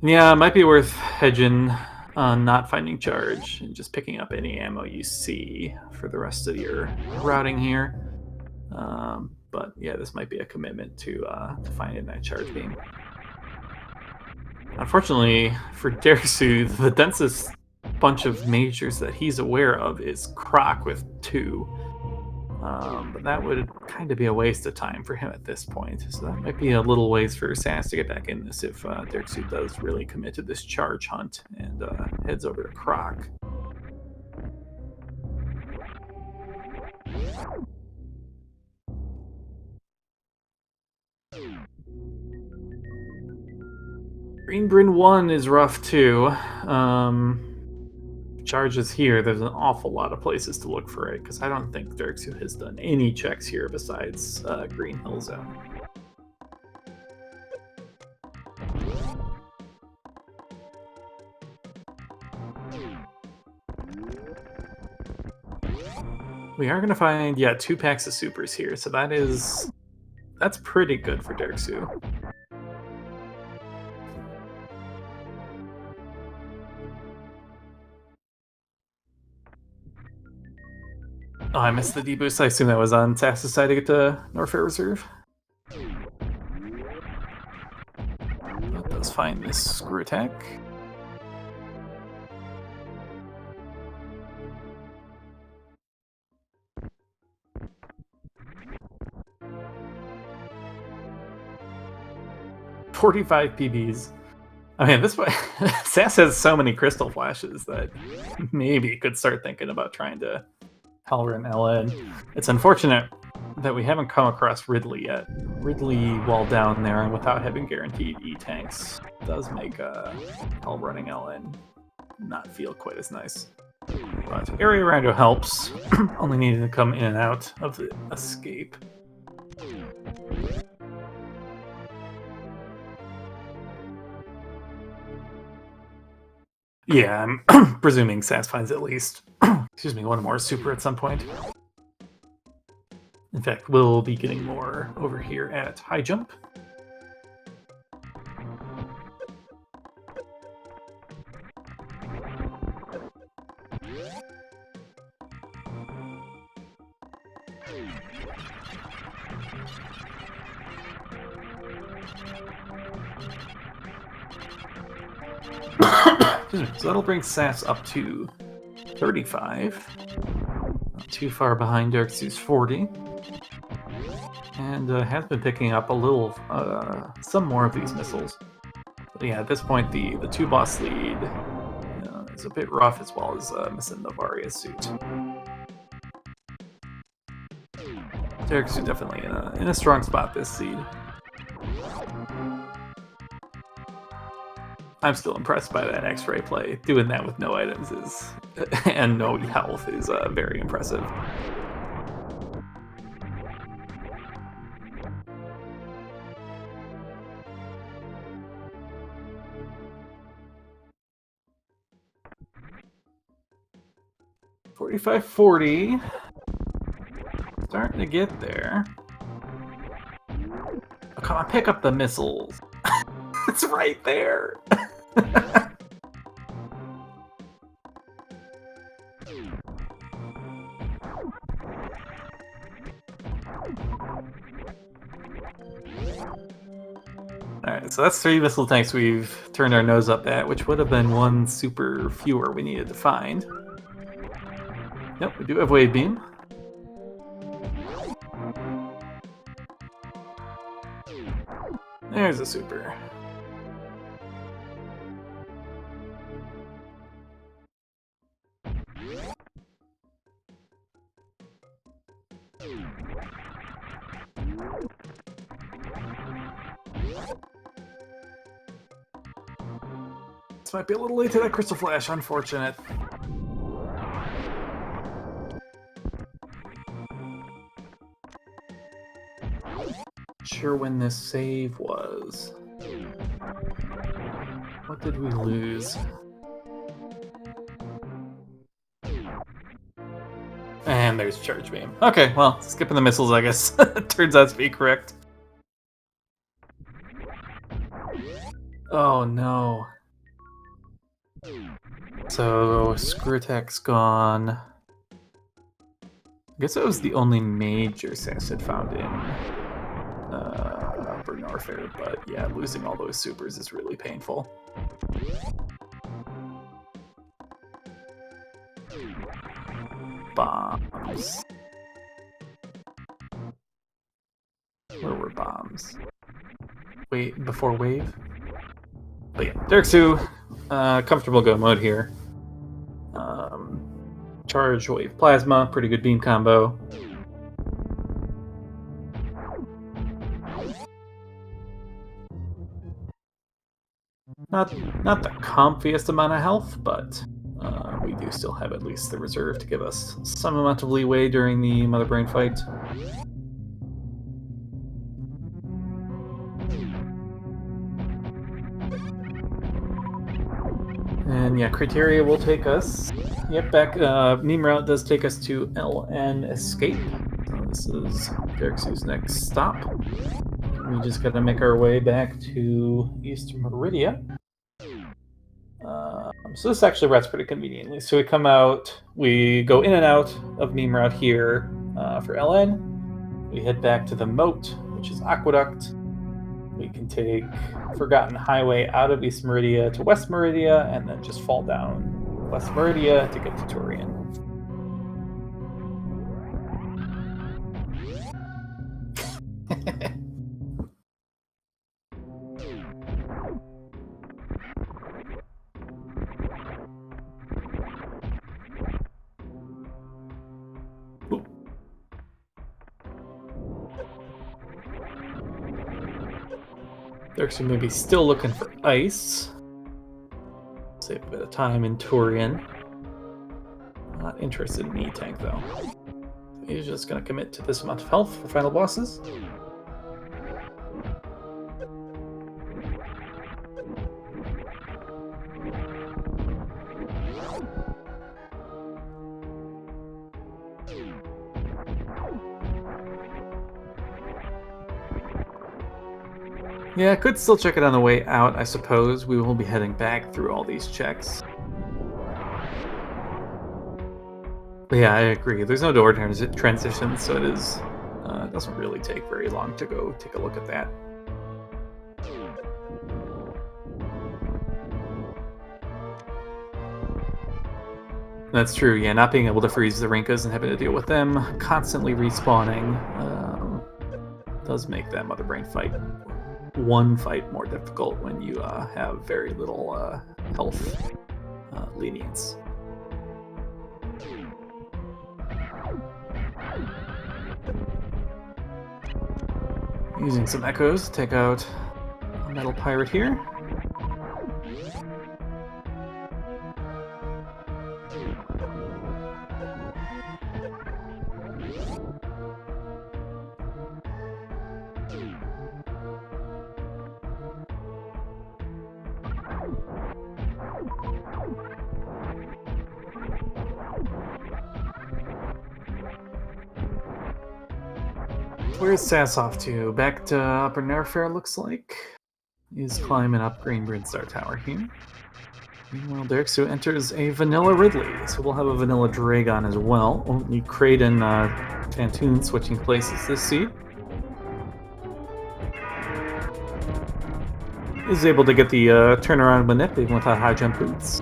Yeah, it might be worth hedging on not finding charge and just picking up any ammo you see for the rest of your routing here. But yeah, this might be a commitment to finding that charge beam. Unfortunately for Derxu, the densest bunch of majors that he's aware of is Croc with 2. But that would kind of be a waste of time for him at this point. So that might be a little ways for SAS to get back in this if Derxu does really commit to this charge hunt and heads over to Croc. Greenbryn 1 is rough too. Charges here, there's an awful lot of places to look for it, because I don't think Derxu has done any checks here besides Green Hill Zone. We are going to find, yeah, 2 packs of supers here, so that's pretty good for Derxu. Oh, I missed the deboost. I assume that was on Sass's side to get to Norfair Reserve. That does find this screw attack. $45 PBs. I mean, this way, Sass has so many crystal flashes that maybe could start thinking about trying to Halloran LN. It's unfortunate that we haven't come across Ridley yet. Ridley, while down there and without having guaranteed E-tanks, does make Hell running LN not feel quite as nice. But area rando helps, only needing to come in and out of the escape. Yeah, I'm presuming Sass finds at least, excuse me, one more super at some point. In fact, we'll be getting more over here at High Jump. So that'll bring Sass up to 35. Not too far behind Derxu's 40. And has been picking up a little, some more of these missiles. But yeah, at this point, the two-boss lead is a bit rough, as well as missing Novaria's suit. Derxu definitely in a strong spot this seed. I'm still impressed by that X-ray play. Doing that with no items is and no health is very impressive. $45.40. Starting to get there. Oh, come on, pick up the missiles. It's right there. Alright, so that's 3 missile tanks we've turned our nose up at, which would have been 1 super fewer we needed to find. Nope, we do have Wave Beam. There's a super. This might be a little late to that Crystal Flash, unfortunate. Sure when this save was. What did we lose? And there's Charge Beam. Okay, well, skipping the missiles, I guess. Turns out to be correct. Oh no. So, Screw Attack's gone. I guess that was the only major Sass had found in Upper Norfair, but yeah, losing all those supers is really painful. Bombs. Where were bombs? Wait, before wave? But yeah, Derxu, comfortable go mode here. Charge, wave, plasma, pretty good beam combo. Not the comfiest amount of health, but we do still have at least the reserve to give us some amount of leeway during the Mother Brain fight. And yeah, Criteria will take us. Yep, back. Meme route does take us to LN Escape. So this is Derxu's next stop. We just got to make our way back to East Meridia. So this actually routes pretty conveniently. So we come out, we go in and out of meme route here for LN. We head back to the moat, which is Aqueduct. We can take Forgotten Highway out of East Meridia to West Meridia, and then just fall down West Meridia to get to Turian. Derxu may be still looking for ice. Save a bit of time in Turian. Not interested in E-Tank though. He's just going to commit to this amount of health for final bosses. Yeah, I could still check it on the way out, I suppose. We will be heading back through all these checks. But yeah, I agree. There's no door transition, so it doesn't really take very long to go take a look at that. That's true, yeah, not being able to freeze the Rinkas and having to deal with them constantly respawning does make that Mother Brain fight one fight more difficult when you have very little health lenience. Using some echoes to take out a metal pirate here. Where's Sass off to? Back to Upper Nerfair, looks like. He's climbing up Green Bridge Star Tower here. Meanwhile, Derxu enters a Vanilla Ridley, so we'll have a Vanilla Dragon as well. Only Kraid and Fantoon switching places this seed. Is able to get the turnaround manip even without high jump boots.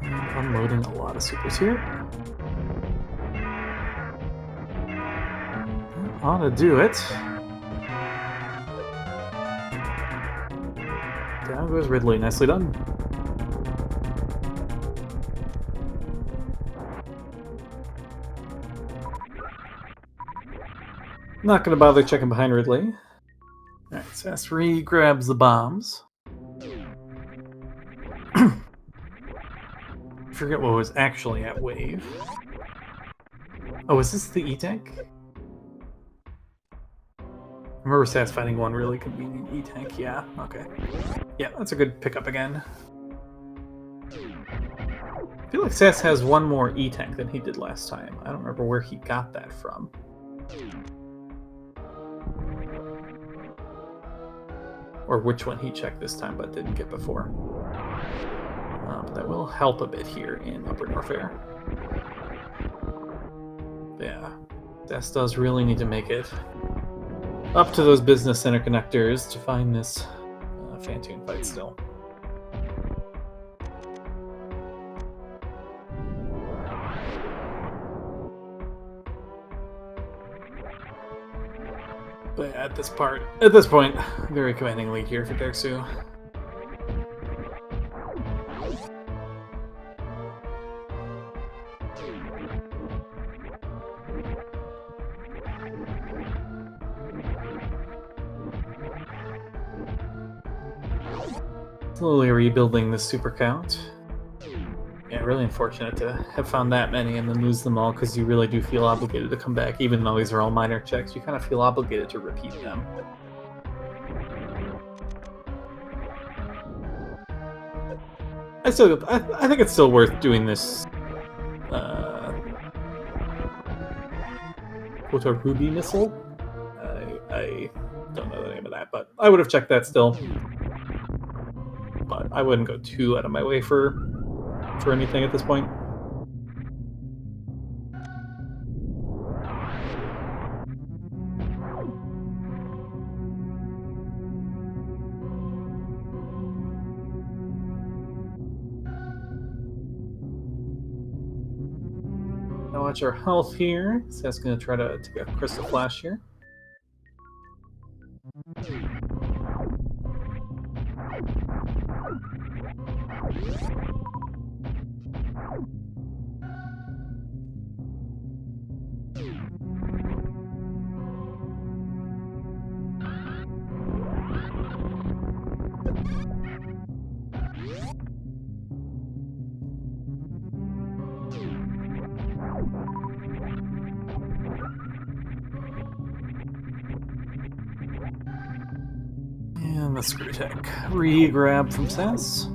And unloading a lot of supers here. Ought to do it. Down goes Ridley. Nicely done. Not going to bother checking behind Ridley. Alright, Sass grabs the bombs. Forget what was actually at Wave. Oh, is this the E-Tank? I remember Sass finding one really convenient E-Tank. Yeah, okay. Yeah, that's a good pickup again. I feel like Sass has one more E-Tank than he did last time. I don't remember where he got that from. Or which one he checked this time but didn't get before. But that will help a bit here in Upper Norfair. Yeah, Sass does really need to make it up to those business center connectors to find this Fantoon fight still. But at this point, very commanding lead here for Derxu. Slowly rebuilding the super count. Yeah, really unfortunate to have found that many and then lose them all, because you really do feel obligated to come back. Even though these are all minor checks, you kind of feel obligated to repeat them. I think it's still worth doing this Quota Ruby missile. I don't know the name of that, but I would have checked that still. but I wouldn't go too out of my way for anything at this point. Now watch our health here. So that's going to try to take a Crystal Flash here. And the Screw Tech. Re-grab from Sass.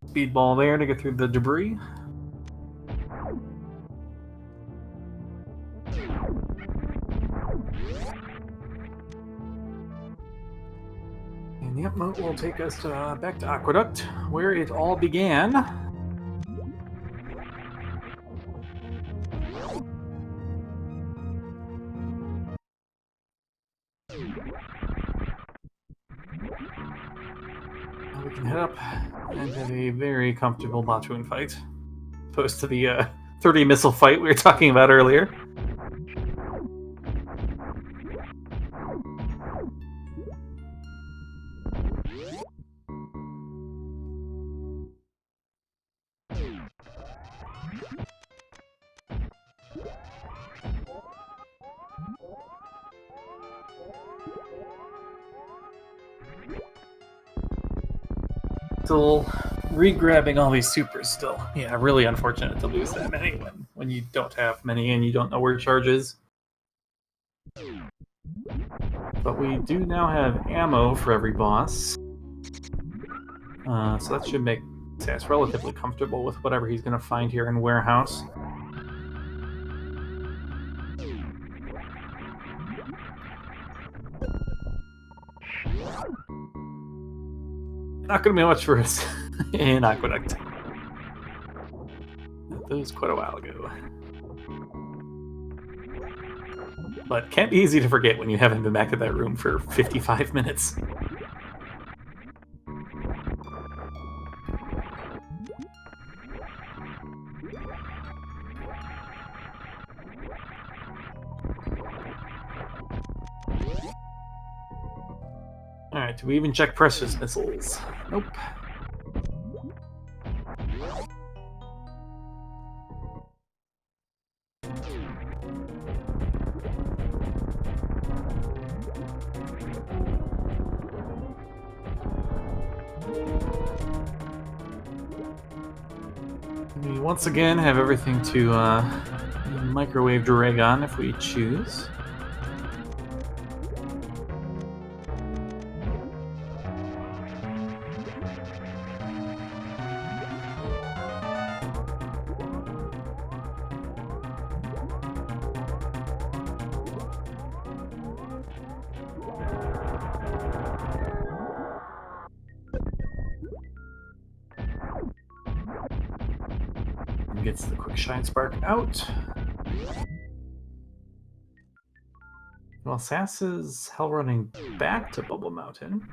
Speedball there to get through the debris. And the upmote will take us back to Aqueduct, where it all began. Now we can head up and have a very comfortable Batoon fight, opposed to the 30 missile fight we were talking about earlier. Still re-grabbing all these supers still. Yeah, really unfortunate to lose that many when you don't have many and you don't know where charge is. But we do now have ammo for every boss. So that should make Sass relatively comfortable with whatever he's going to find here in Warehouse. Not going to be much for us in Aqueduct. That was quite a while ago. But can't be easy to forget when you haven't been back at that room for 55 minutes. Alright, do we even check precious missiles? Nope. We once again have everything to microwave Dragon if we choose. Gets the quick shine spark out. Well, Sass is hell running back to Bubble Mountain.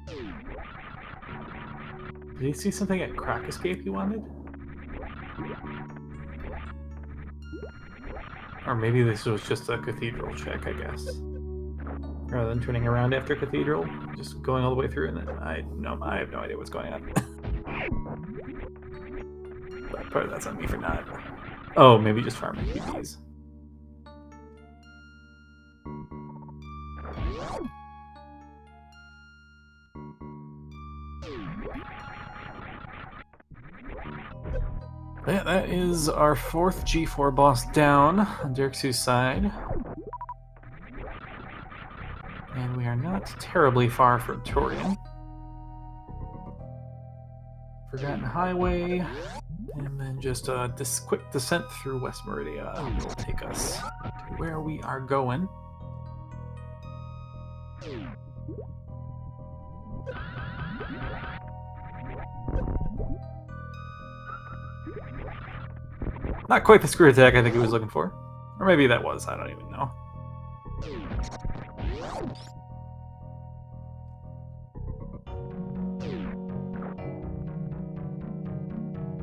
Did he see something at Crack Escape he wanted? Or maybe this was just a cathedral check, I guess. Rather than turning around after Cathedral, just going all the way through, and then I have no idea what's going on. But part of that's on me for not. Oh, maybe just farming PBs. Yeah, that is our fourth G4 boss down on Derxu's side. And we are not terribly far from Torian. Forgotten Highway, and then just this quick descent through West Meridia will take us to where we are going. Not quite the screw attack I think he was looking for. Or maybe that was, I don't even know.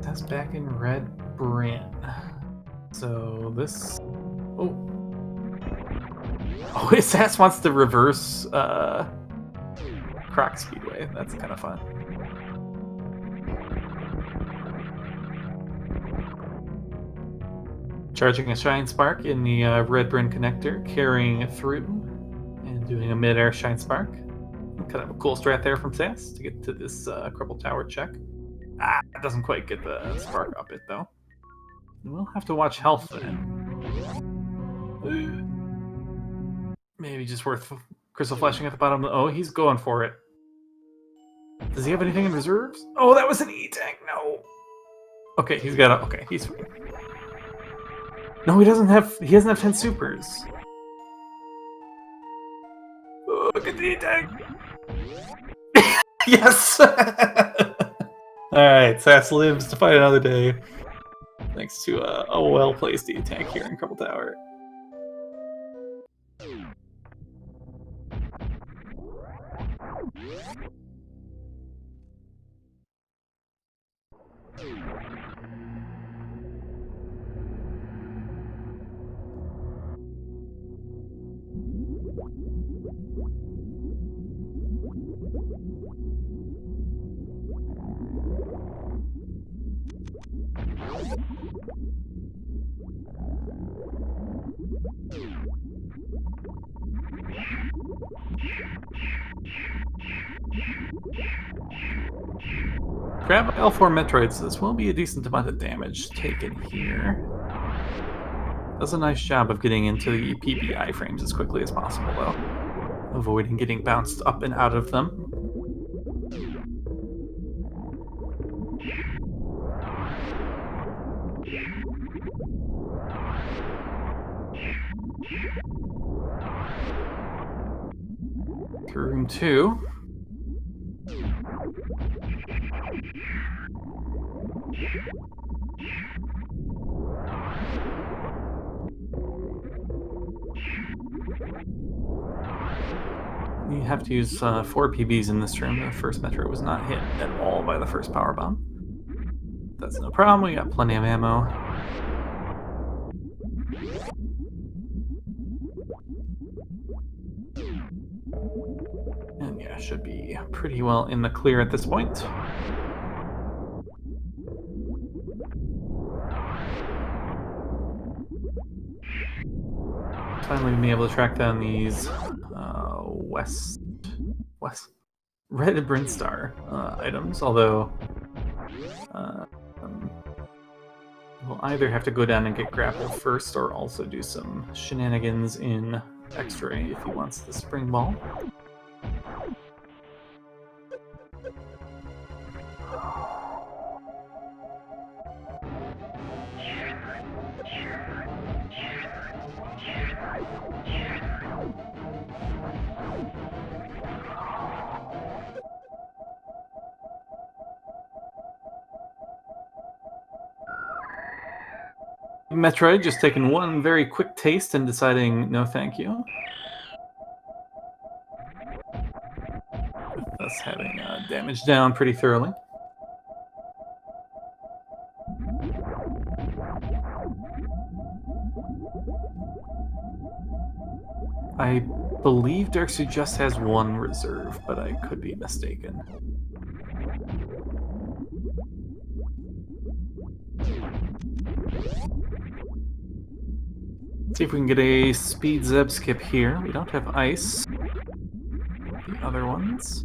That's back in Red Bryn. So this... Oh, his Sass wants to reverse Croc Speedway. That's kind of fun. Charging a Shine Spark in the Red Bryn connector, carrying it through, and doing a mid-air Shine Spark. Kind of a cool strat there from Sass to get to this Cripple Tower check. It doesn't quite get the spark up it, though. We'll have to watch health then. Maybe just worth Crystal Flashing at the bottom. Oh, he's going for it. Does he have anything in reserves? Oh, that was an E-Tank. No. Okay, he's got a... Okay, he's fine. No, he doesn't have... He doesn't have 10 supers. Oh, look at the E-Tank. Yes! Alright, Sass lives to fight another day. Thanks to a well-placed E-Tank here in Cripple Tower. Grab L4 Metroids. This will be a decent amount of damage taken here. Does a nice job of getting into the PBI frames as quickly as possible, though. Avoiding getting bounced up and out of them. Through room 2. You have to use 4 PBs in this room. The first Metro was not hit at all by the first power bomb. That's no problem. We got plenty of ammo. And yeah, should be pretty well in the clear at this point. Finally being able to track down these West Red Bryn Star items, although we'll either have to go down and get grapple first or also do some shenanigans in X-Ray if he wants the spring ball. Metroid just taking one very quick taste and deciding no thank you. With us having damage down pretty thoroughly. I believe Derxu just has 1 reserve, but I could be mistaken. See if we can get a speed Zeb skip here. We don't have ice. The other ones.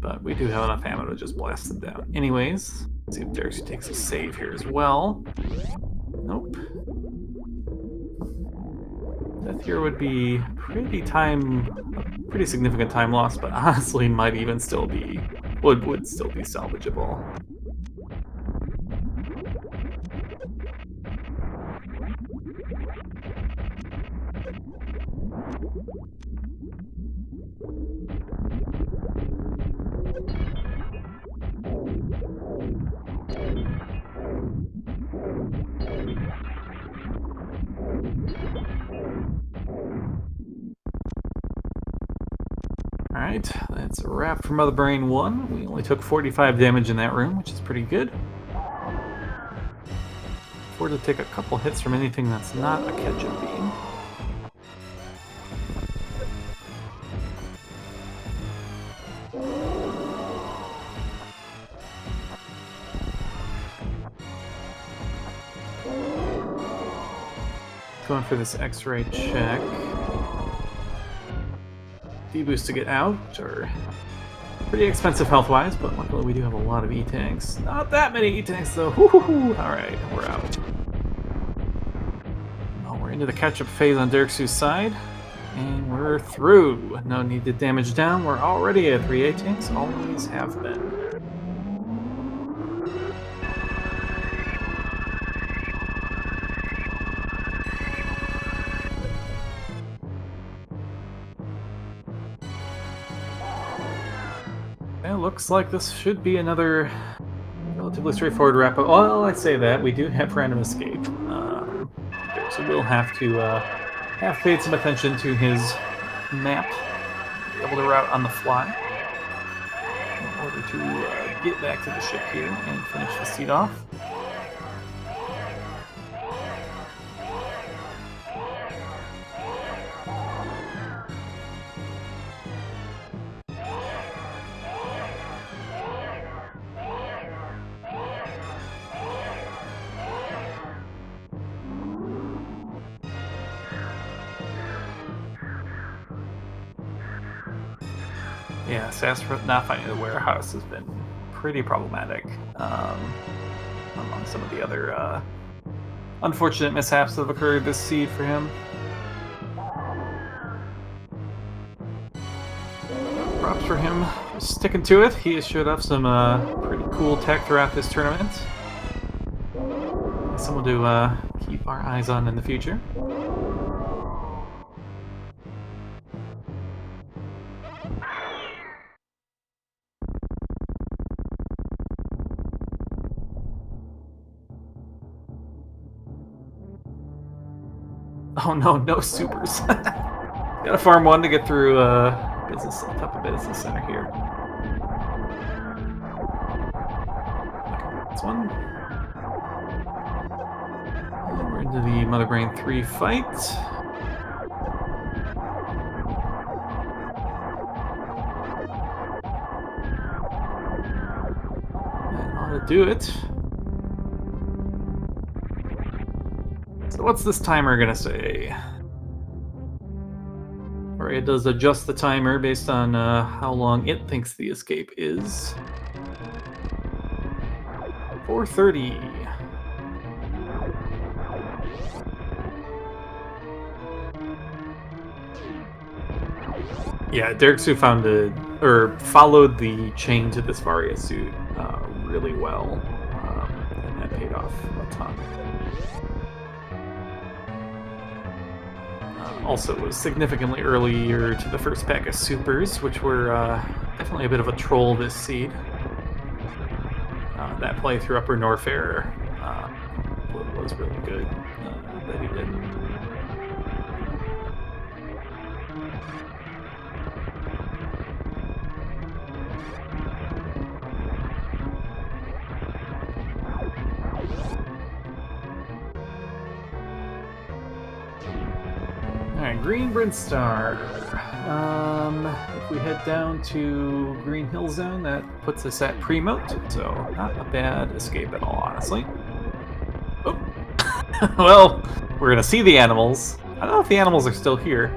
But we do have enough ammo to just blast them down. Anyways, let's see if Derxu takes a save here as well. Nope. Death here would be pretty significant time loss, but honestly might even still be would still be salvageable. Alright, that's a wrap for Mother Brain 1. We only took 45 damage in that room, which is pretty good. Afford to take a couple hits from anything that's not a ketchup bean. Going for this X-ray check. D-boost to get out, or pretty expensive health-wise, but luckily we do have a lot of E-tanks. Not that many E-tanks though. Alright, we're out. Well, we're into the catch-up phase on Derxu's side, and we're through. No need to damage down. We're already at 3 A-tanks, always have been. Looks like this should be another relatively straightforward wrap-up. Well, I say that. We do have random escape. So we'll have to have paid some attention to his map, be able to route on the fly, in order to get back to the ship here and finish the seed off. Yeah, Sasquatch not finding the warehouse has been pretty problematic among some of the other unfortunate mishaps that have occurred this seed for him. Props for him for sticking to it. He has showed off some pretty cool tech throughout this tournament. Someone to keep our eyes on in the future. Oh no, no supers. Gotta farm one to get through business, top of business center here. This one. And we're into the Mother Brain 3 fight. That ought to do it. So what's this timer gonna say? Or it does adjust the timer based on how long it thinks the escape is. 4:30. Yeah, Derxu followed the chain to this Varia suit really well, and that paid off a ton. Also was significantly earlier to the first pack of supers, which were definitely a bit of a troll this seed. That play through Upper Norfair was really good that he did. Alright, Green Brinstar. If we head down to Green Hill Zone, that puts us at Premote, so not a bad escape at all, honestly. Oh. Well, we're gonna see the animals. I don't know if the animals are still here.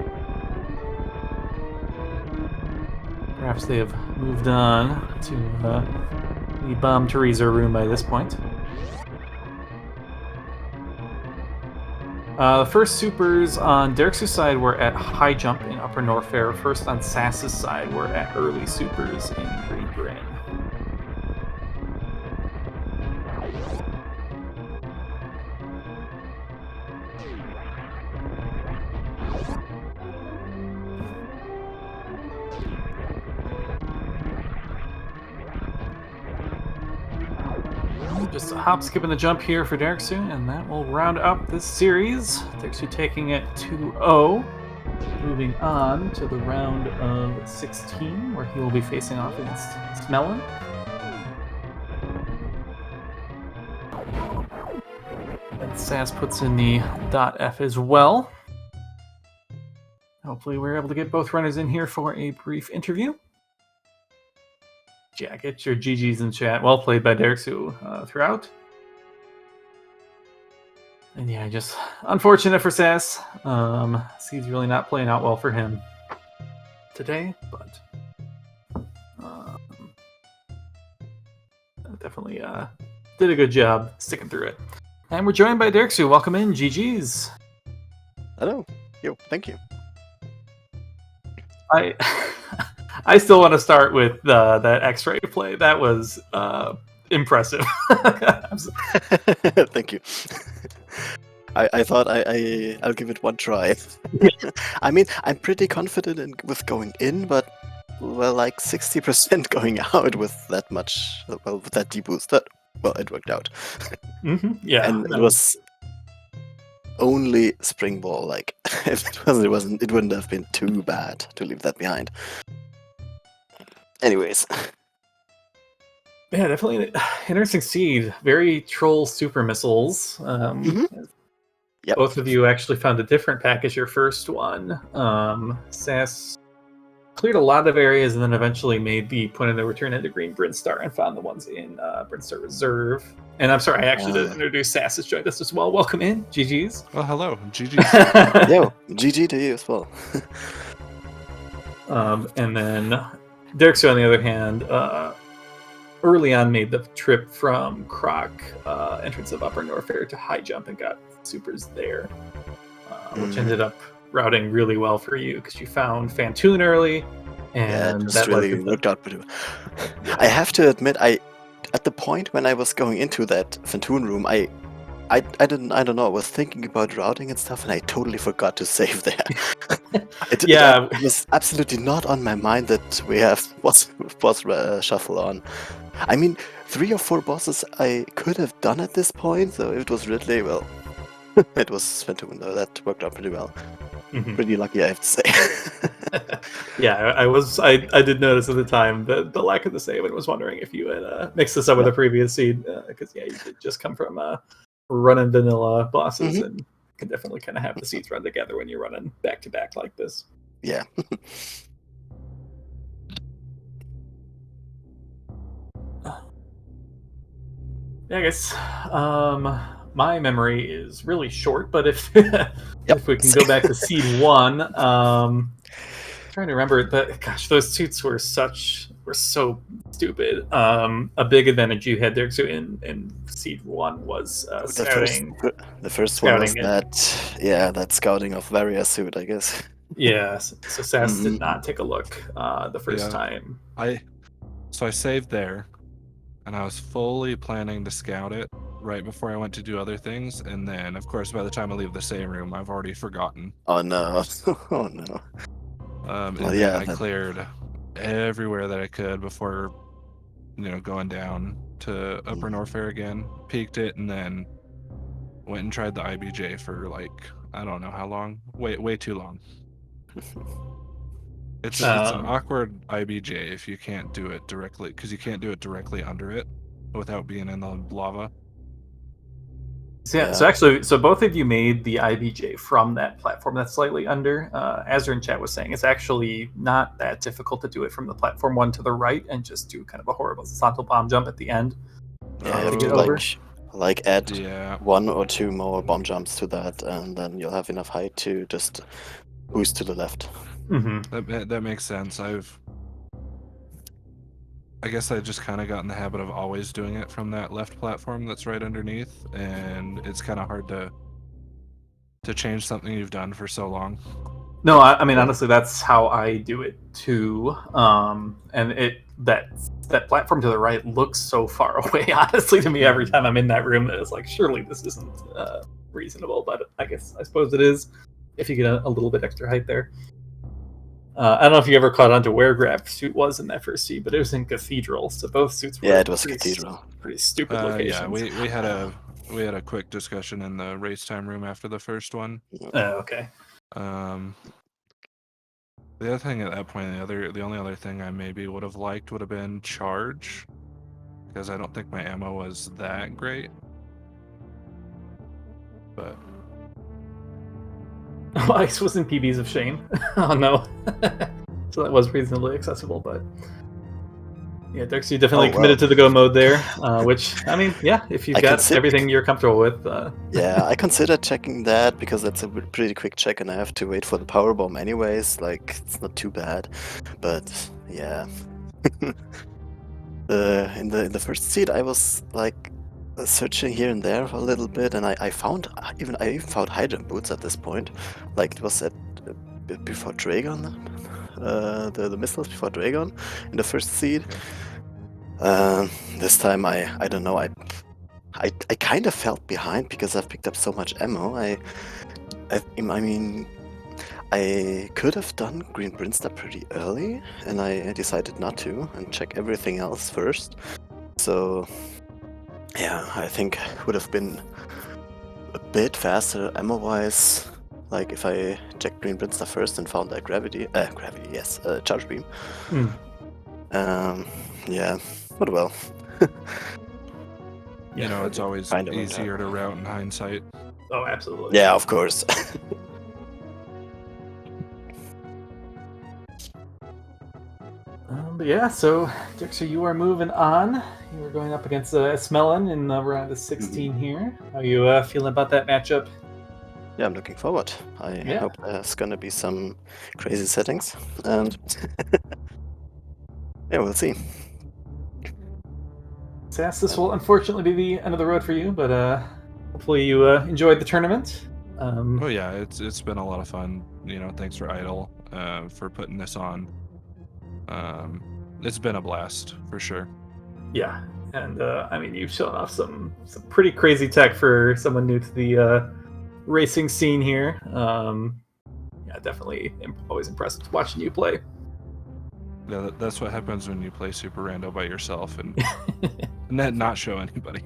Perhaps they have moved on to the Bomb Teresa room by this point. The first supers on Derxu's side were at High Jump in Upper Norfair. First on Sass's side were at early supers in Green Grin. just a hop, skip, and a jump here for Derxu, and that will round up this series. Derxu taking it 2-0. Moving on to the round of 16, where he will be facing off against Smelin. And Sass puts in the .f as well. Hopefully we're able to get both runners in here for a brief interview. Yeah, get your GGs in chat. Well played by Derxu throughout. And yeah, just unfortunate for Sass. He's really not playing out well for him today, but definitely did a good job sticking through it. And we're joined by Derxu. Welcome in, GGs. Hello. Yo, thank you. I still want to start with that X-ray play. That was impressive. Thank you. I thought I'll give it one try. I mean, I'm pretty confident with going in, but well, like 60% going out with that much. Well, with that deboost, it worked out. Mm-hmm. Yeah, and it was only spring ball. Like if it wasn't, it wouldn't have been too bad to leave that behind. Anyways. Yeah, definitely an interesting seed. Very troll super missiles. Yep. Both of you actually found a different package your first one. Sass cleared a lot of areas and then eventually made the point of no return into Green Brinstar and found the ones in Brinstar Reserve. And I'm sorry, I actually didn't introduce Sass has joined us as well. Welcome in, GG's. Well, hello, GG's. Yo, GG to you as well. And then Derxu, on the other hand, early on made the trip from Croc, entrance of Upper Norfair, to High Jump and got supers there, which ended up routing really well for you because you found Fantoon early, and that really worked out pretty well. I have to admit, at the point when I was going into that Fantoon room, I don't know, I was thinking about routing and stuff, and I totally forgot to save there. It was absolutely not on my mind that we have boss shuffle on. I mean, 3 or 4 bosses I could have done at this point, so it was really, well, it was Fantoon, though. That worked out pretty well. Mm-hmm. Pretty lucky, I have to say. Yeah, I did notice at the time the lack of the save, and was wondering if you had mixed this up with a previous seed, because you did just come from running vanilla bosses, and can definitely kind of have the seeds run together when you're running back to back like this. Yeah. Yeah, I guess my memory is really short, but if we can go back to seed 1, trying to remember that. Gosh, those suits were so stupid. A big advantage you had, Derxu, in seed 1 was scouting. The first one was that scouting of Varia suit, I guess. Yeah, so Sass did not take a look the first time. I saved there, and I was fully planning to scout it right before I went to do other things, and then, of course, by the time I leave the same room, I've already forgotten. Oh no! Oh no! I cleared everywhere that I could before, going down to Upper Norfair again. Peeked it, and then went and tried the IBJ for I don't know how long. Way too long. It's an awkward IBJ if you can't do it directly, because you can't do it directly under it without being in the lava. So both of you made the IBJ from that platform that's slightly under. Azure in chat was saying it's actually not that difficult to do it from the platform one to the right and just do kind of a horizontal bomb jump at the end. Yeah, you have to over. Add 1 or 2 more bomb jumps to that, and then you'll have enough height to just boost to the left. Mm-hmm. That makes sense. I guess I just kind of got in the habit of always doing it from that left platform that's right underneath, and it's kind of hard to change something you've done for so long. No, I mean, honestly, that's how I do it too. And that platform to the right looks so far away, honestly, to me every time I'm in that room, that it's like, surely this isn't reasonable, but I suppose it is if you get a little bit extra height there. I don't know if you ever caught on to where Grab Suit was in that first seed, but it was in Cathedral, so both suits were Yeah, it was Cathedral. Pretty stupid locations. Yeah, we had a quick discussion in the race time room after the first one. Okay. The other thing at that point, the only other thing I maybe would have liked would have been charge, because I don't think my ammo was that great. But Ice was in PBs of Shame. Oh no. So that was reasonably accessible, but yeah, Derxu definitely committed to the go mode there, which, I mean, yeah, if you've got everything you're comfortable with. Yeah, I considered checking that because that's a pretty quick check and I have to wait for the power bomb anyways, like, it's not too bad, but yeah. In the first seed I was like searching here and there for a little bit, and I even found high jump boots at this point, like it was at before Dragon, the missiles before Dragon in the first seed. This time I don't know, I kind of felt behind because I've picked up so much ammo. I mean, I could have done Green Brinster pretty early, and I decided not to and check everything else first. So yeah, I think would have been a bit faster ammo-wise, like if I checked Green Brinster first and found that charge beam. Yeah, but well. You know, it's always easier to route in hindsight. Oh, absolutely. Yeah, of course. But yeah, so Derxu, you are moving on. You were going up against Smellan in round of 16 here. How are you feeling about that matchup? Yeah, I'm looking forward. I hope there's gonna be some crazy settings, and yeah, we'll see. Sass, this will unfortunately be the end of the road for you, but hopefully you enjoyed the tournament. Oh yeah, it's been a lot of fun. You know, thanks for Idle for putting this on. It's been a blast for sure. Yeah, and I mean, you've shown off some pretty crazy tech for someone new to the racing scene here. Yeah, definitely always impressed watching you play. Yeah, that's what happens when you play Super Rando by yourself and not show anybody.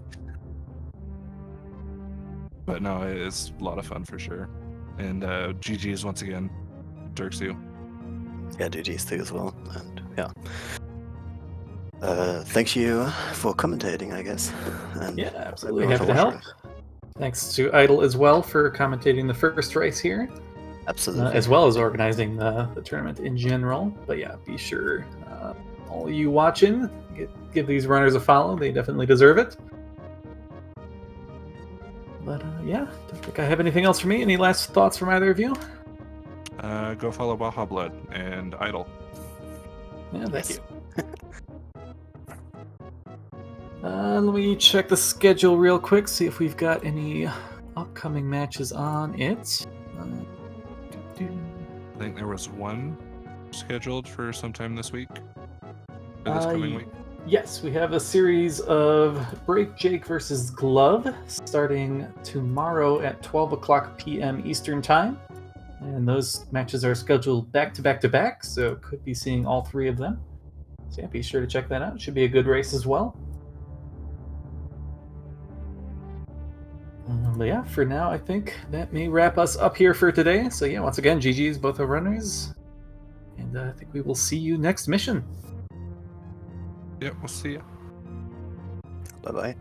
But no, it's a lot of fun for sure. And GG's once again, Derxu. Yeah, GG's too as well. And yeah. Thank you for commentating, I guess. And yeah, absolutely. Happy to help. Thanks to Idle as well for commentating the first race here. Absolutely. As well as organizing the tournament in general. But yeah, be sure, all you watching, give these runners a follow. They definitely deserve it. But yeah, don't think I have anything else for me. Any last thoughts from either of you? Go follow Baja Blood and Idle. Yeah, thank you. Let me check the schedule real quick, see if we've got any upcoming matches on it. I think there was one scheduled for sometime this week. Or this coming week. Yes, we have a series of Break Jake versus Glove starting tomorrow at 12 o'clock p.m. Eastern Time. And those matches are scheduled back to back to back, so could be seeing all three of them. So yeah, be sure to check that out. Should be a good race as well. But yeah, for now, I think that may wrap us up here for today. So yeah, once again, GG's both our runners. And I think we will see you next mission. Yep, we'll see you. Bye-bye.